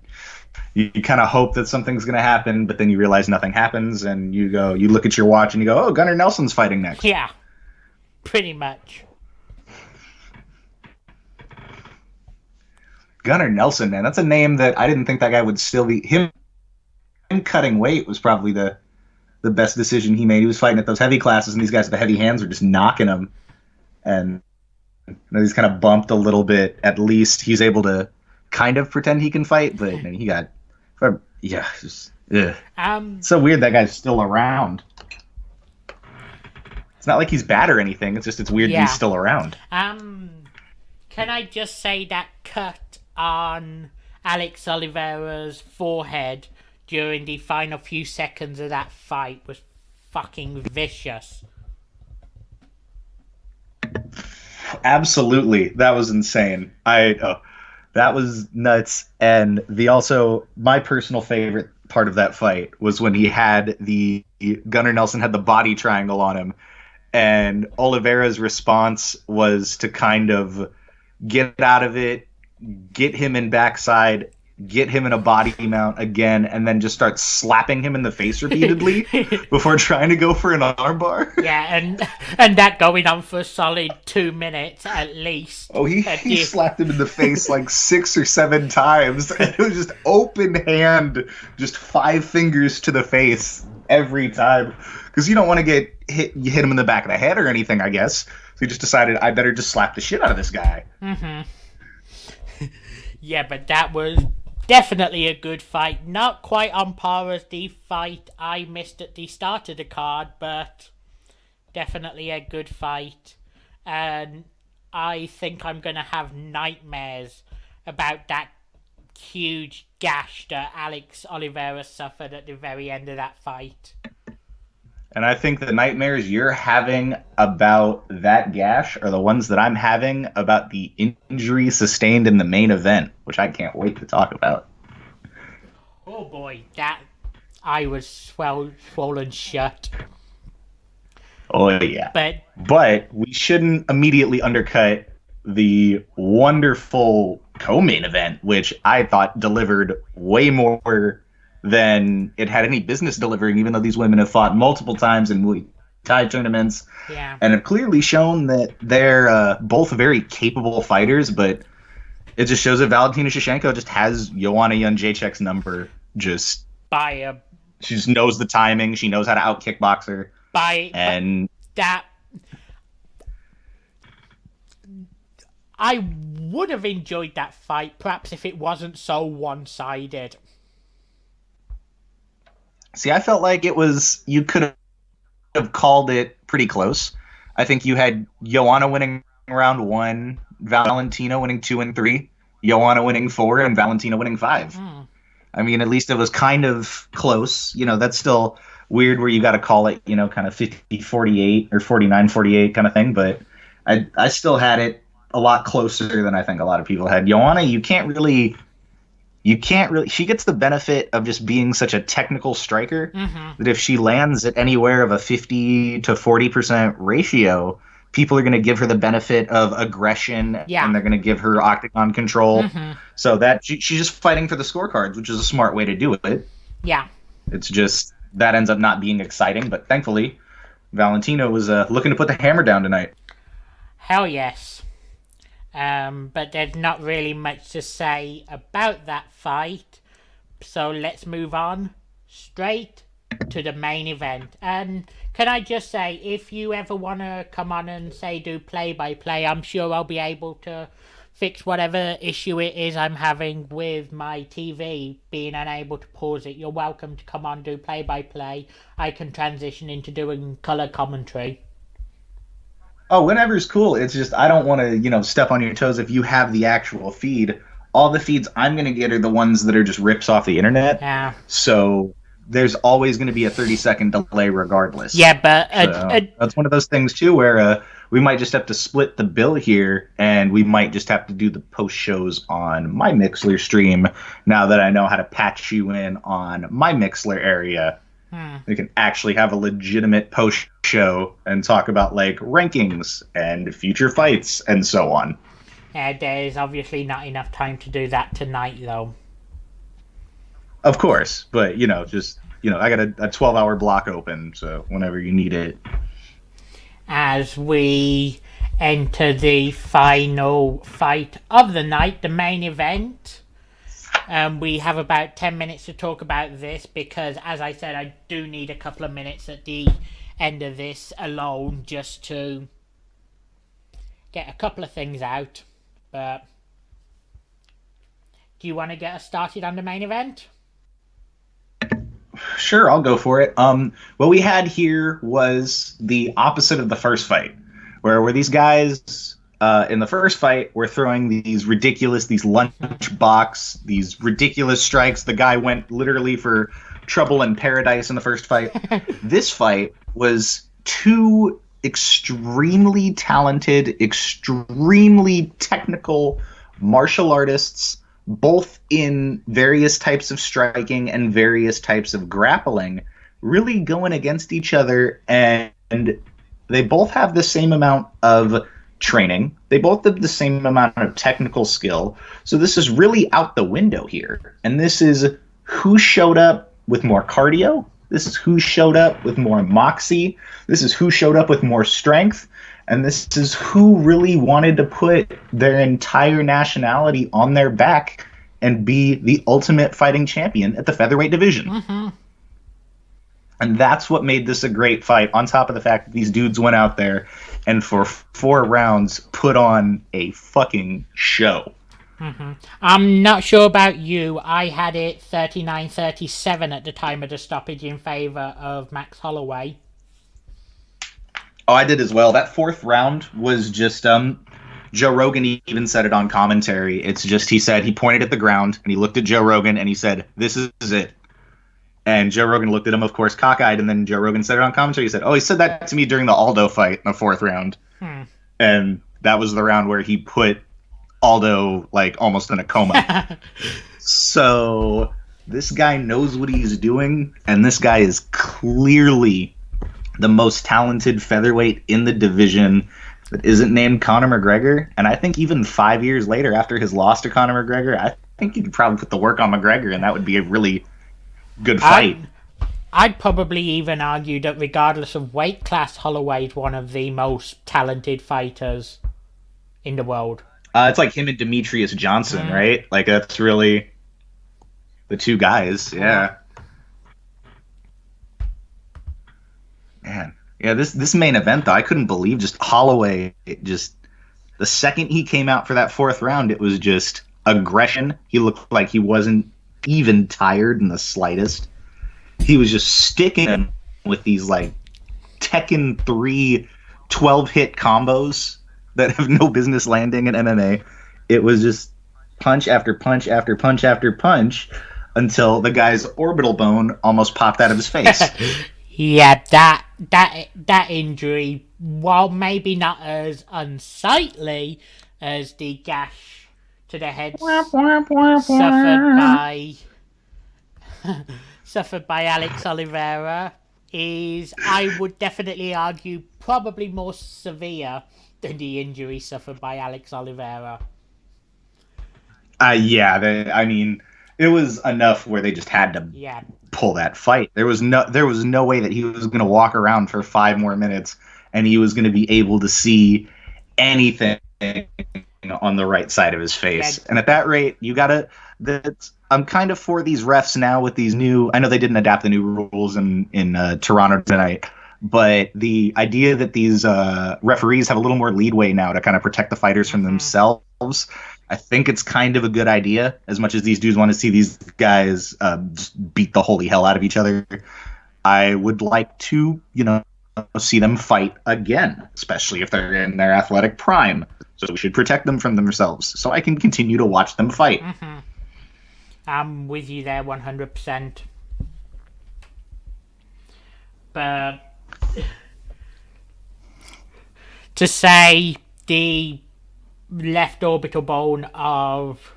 kind of hope that something's going to happen, but then you realize nothing happens, and you look at your watch and you go, oh, Gunnar Nelson's fighting next. Yeah, pretty much. Gunnar Nelson, man, that's a name that I didn't think that guy would still be. Him cutting weight was probably the best decision he made. He was fighting at those heavy classes, and these guys with the heavy hands were just knocking him. And he's kind of bumped a little bit. At least he's able to kind of pretend he can fight, but man, he got... It's so weird that guy's still around. It's not like he's bad or anything. It's just it's weird he's still around. Can I just say that cut on Alex Oliveira's forehead during the final few seconds of that fight was fucking vicious. Absolutely. That was insane. That was nuts. And my personal favorite part of that fight was when he had Gunnar Nelson had the body triangle on him, and Oliveira's response was to kind of get out of it, get him in backside, get him in a body mount again, and then just start slapping him in the face repeatedly before trying to go for an armbar. Yeah, and that going on for a solid 2 minutes at least. Oh, he slapped him in the face like 6 or 7 times, and it was just open hand, just 5 fingers to the face every time. Because you don't want to get hit. You hit him in the back of the head or anything, I guess. So he just decided, I better just slap the shit out of this guy. Mm-hmm. Yeah, but that was Definitely a good fight. Not quite on par as the fight I missed at the start of the card, but definitely a good fight. And I think I'm going to have nightmares about that huge gash that Alex Oliveira suffered at the very end of that fight. And I think the nightmares you're having about that gash are the ones that I'm having about the injury sustained in the main event, which I can't wait to talk about. Oh boy, that eye was swollen shut. Oh yeah. But we shouldn't immediately undercut the wonderful co-main event, which I thought delivered way more than it had any business delivering, even though these women have fought multiple times in Muay Thai tournaments and have clearly shown that they're both very capable fighters, but it just shows that Valentina Shevchenko just has Joanna Jędrzejczyk's number. She just knows the timing. She knows how to out-kickbox her. I would have enjoyed that fight, perhaps if it wasn't so one-sided. See, I felt like you could have called it pretty close. I think you had Joanna winning round 1, Valentina winning 2 and 3, Joanna winning 4, and Valentina winning 5. I mean, at least it was kind of close. That's still weird where you got to call it, kind of 50-48 or 49-48 kind of thing. But I still had it a lot closer than I think a lot of people had. Joanna, you can't really. She gets the benefit of just being such a technical striker that if she lands at anywhere of a 50 to 40% ratio, people are going to give her the benefit of aggression and they're going to give her octagon control. So that she's just fighting for the scorecards, which is a smart way to do it. Yeah. It's just that ends up not being exciting. But thankfully, Valentina was looking to put the hammer down tonight. Hell yes. But there's not really much to say about that fight, so let's move on straight to the main event. And can I just say, if you ever want to come on and do play-by-play, I'm sure I'll be able to fix whatever issue it is I'm having with my TV being unable to pause it. You're welcome to come on, do play-by-play. I can transition into doing color commentary. Oh, whenever's cool. It's just I don't want to, step on your toes if you have the actual feed. All the feeds I'm going to get are the ones that are just rips off the internet. Yeah. So there's always going to be a 30-second delay regardless. Yeah, but that's one of those things, too, where we might just have to split the bill here, and we might just have to do the post shows on my Mixler stream now that I know how to patch you in on my Mixler area. We can actually have a legitimate post show and talk about rankings and future fights and so on. Yeah, there's obviously not enough time to do that tonight, though. Of course, but I got a 12-hour block open, so whenever you need it. As we enter the final fight of the night, the main event. We have about 10 minutes to talk about this because, as I said, I do need a couple of minutes at the end of this alone just to get a couple of things out. But do you want to get us started on the main event? Sure, I'll go for it. What we had here was the opposite of the first fight, where these guys... in the first fight, we're throwing these lunchbox, these ridiculous strikes. The guy went literally for trouble in paradise in the first fight. This fight was two extremely talented, extremely technical martial artists, both in various types of striking and various types of grappling, really going against each other. And they both have the same amount of training. They both have the same amount of technical skill. So this is really out the window here. And this is who showed up with more cardio. This is who showed up with more moxie. This is who showed up with more strength. And this is who really wanted to put their entire nationality on their back and be the ultimate fighting champion at the featherweight division. And that's what made this a great fight, on top of the fact that these dudes went out there and for 4 rounds put on a fucking show. I'm not sure about you. I had it 39-37 at the time of the stoppage in favor of Max Holloway. Oh, I did as well. That fourth round was just Joe Rogan even said it on commentary. It's just he said he pointed at the ground and he looked at Joe Rogan and he said, "This is it." And Joe Rogan looked at him, of course, cockeyed, and then Joe Rogan said it on commentary. He said, "Oh, he said that to me during the Aldo fight in the fourth round." And that was the round where he put Aldo like almost in a coma. So this guy knows what he's doing, and this guy is clearly the most talented featherweight in the division that isn't named Conor McGregor. And I think even 5 years later, after his loss to Conor McGregor, I think you could probably put the work on McGregor, and that would be a really good fight. I'd probably even argue that regardless of weight class, Holloway's one of the most talented fighters in the world. It's like him and Demetrius Johnson, right? Like, that's really the two guys, yeah. Man. Yeah, this main event, though, I couldn't believe just Holloway, the second he came out for that fourth round, it was just aggression. He looked like he wasn't even tired in the slightest. He was just sticking with these, like, Tekken 3 12-hit combos that have no business landing in MMA. It was just punch after punch after punch after punch until the guy's orbital bone almost popped out of his face. Yeah, that injury, while maybe not as unsightly as the gash to the head suffered by Alex Oliveira, is, I would definitely argue, probably more severe than the injury suffered by Alex Oliveira. I mean, it was enough where they just had to pull that fight. There was no way that he was going to walk around for 5 more minutes and he was going to be able to see anything on the right side of his face. And at that rate, I'm kind of for these refs now with these new. I know they didn't adapt the new rules in Toronto tonight, but the idea that these referees have a little more leadway now to kind of protect the fighters from themselves, I think it's kind of a good idea, as much as these dudes want to see these guys just beat the holy hell out of each other. I would like to, see them fight again, especially if they're in their athletic prime. So we should protect them from themselves so I can continue to watch them fight. I'm with you there 100%. But to say the left orbital bone of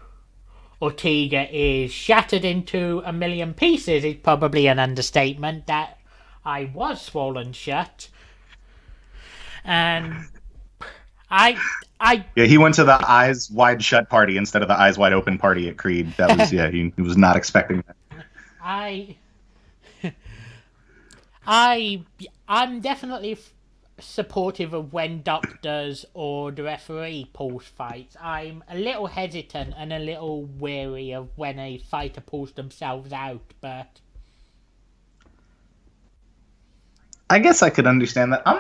Ortega is shattered into a million pieces is probably an understatement. That I was swollen shut. And he went to the eyes wide shut party instead of the eyes wide open party at Creed. That was he was not expecting that. I'm definitely supportive of when doctors or the referee pulls fights. I'm a little hesitant and a little wary of when a fighter pulls themselves out, but I guess I could understand that. I'm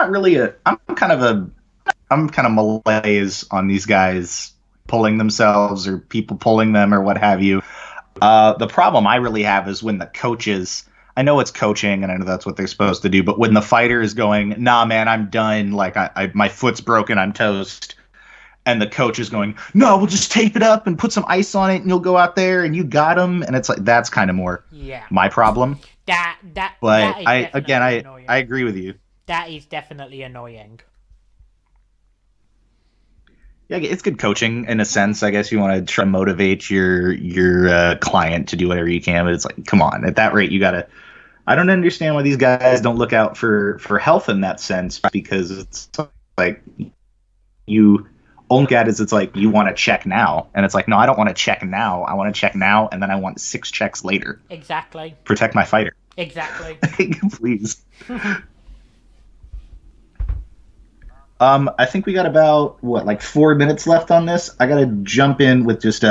kind of malaise on these guys pulling themselves or people pulling them or what have you. The problem I really have is when the coaches, I know it's coaching and I know that's what they're supposed to do, but when the fighter is going, "Nah, man, I'm done. Like my foot's broken. I'm toast." And the coach is going, "No, we'll just tape it up and put some ice on it and you'll go out there and you got him." And it's like, that's kind of more my problem. But I agree with you. That is definitely annoying. Yeah, it's good coaching in a sense. I guess you want to try to motivate your client to do whatever you can, but it's like, come on, at that rate, you gotta. I don't understand why these guys don't look out for health in that sense, because it's like you only look at it as it's like you want to check now, and it's like, no, I don't want to check now. I want to check now, and then I want 6 checks later. Exactly. Protect my fighter. Exactly. Please. I think we got about 4 minutes left on this. I gotta jump in with just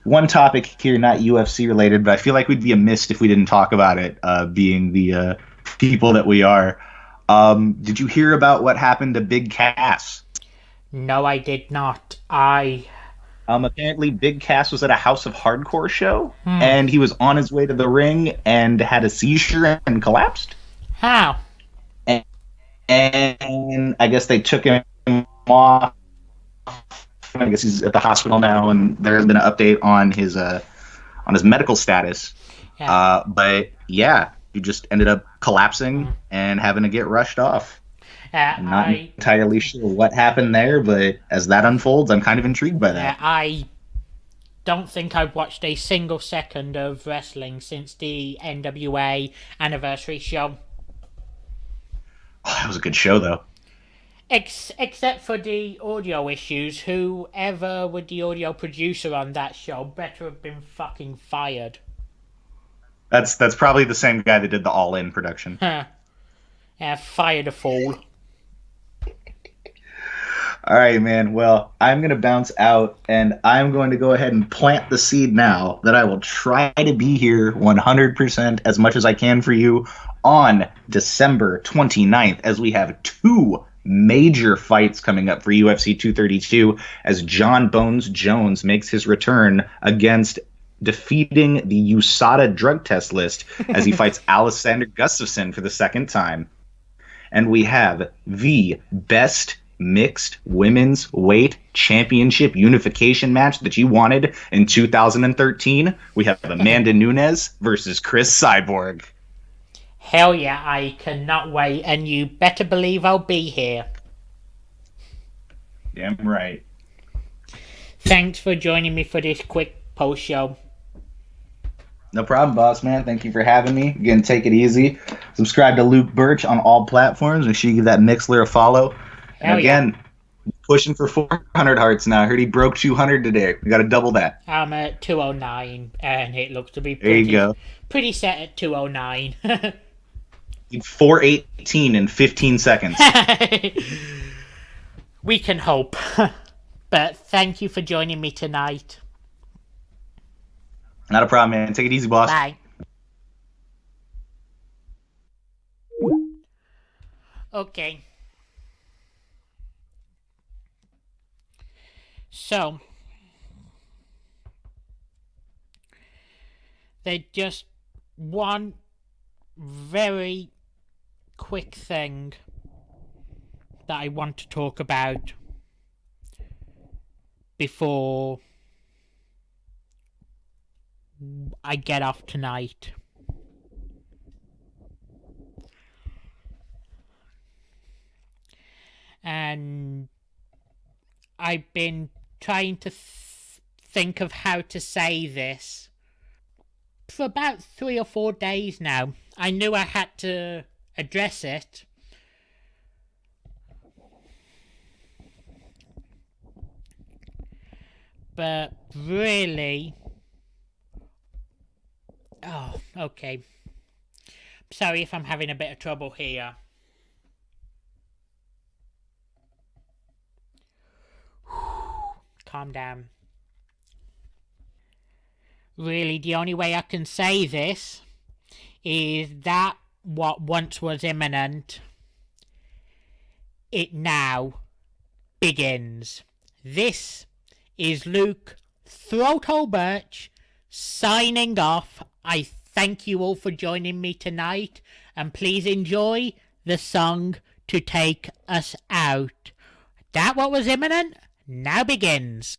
one topic here, not UFC related, but I feel like we'd be amiss if we didn't talk about it, being the people that we are. Did you hear about what happened to Big Cass? No, I did not. I Apparently, Big Cass was at a House of Hardcore show, Hmm. and he was on his way to the ring and had a seizure and collapsed. How? And, and I guess they took him off. I guess he's at the hospital now, and there's been an update on his medical status. Yeah. But yeah, he just ended up collapsing and having to get rushed off. I'm not entirely sure what happened there, but as that unfolds, I'm kind of intrigued by that. I don't think I've watched a single second of wrestling since the NWA anniversary show. Oh, that was a good show, though. Except for the audio issues, whoever was the audio producer on that show better have been fucking fired. That's probably the same guy that did the All In production. Fire the fool. All right, man. Well, I'm going to bounce out, and I'm going to go ahead and plant the seed now that I will try to be here 100% as much as I can for you on December 29th, as we have two major fights coming up for UFC 232 as John Bones Jones makes his return against defeating the USADA drug test list as he fights Alexander Gustafsson for the second time. And we have the best mixed women's weight championship unification match that you wanted in 2013. We have Amanda Nunes versus Chris Cyborg. Hell yeah, I cannot wait, and you better believe I'll be here. Damn right. Thanks for joining me for this quick post show. No problem, boss man. Thank you for having me. Again, take it easy. Subscribe to Luke Birch on all platforms. Make sure you give that Mixler a follow. And again, pushing for 400 hearts now. I heard he broke 200 today. We got to double that. I'm at 209, and it looks to be pretty set at 209. 418 in 15 seconds. We can hope. But thank you for joining me tonight. Not a problem, man. Take it easy, boss. Bye. Okay. So, there's just one very quick thing that I want to talk about before I get off tonight. And I've been trying to think of how to say this for about 3 or 4 days now. I knew I had to address it. But really... Oh, okay. Sorry if I'm having a bit of trouble here. Calm down. Really, the only way I can say this is that what once was imminent, it now begins. This is Luke Throathole Birch signing off. I thank you all for joining me tonight, and please enjoy the song to take us out. That what was imminent now begins.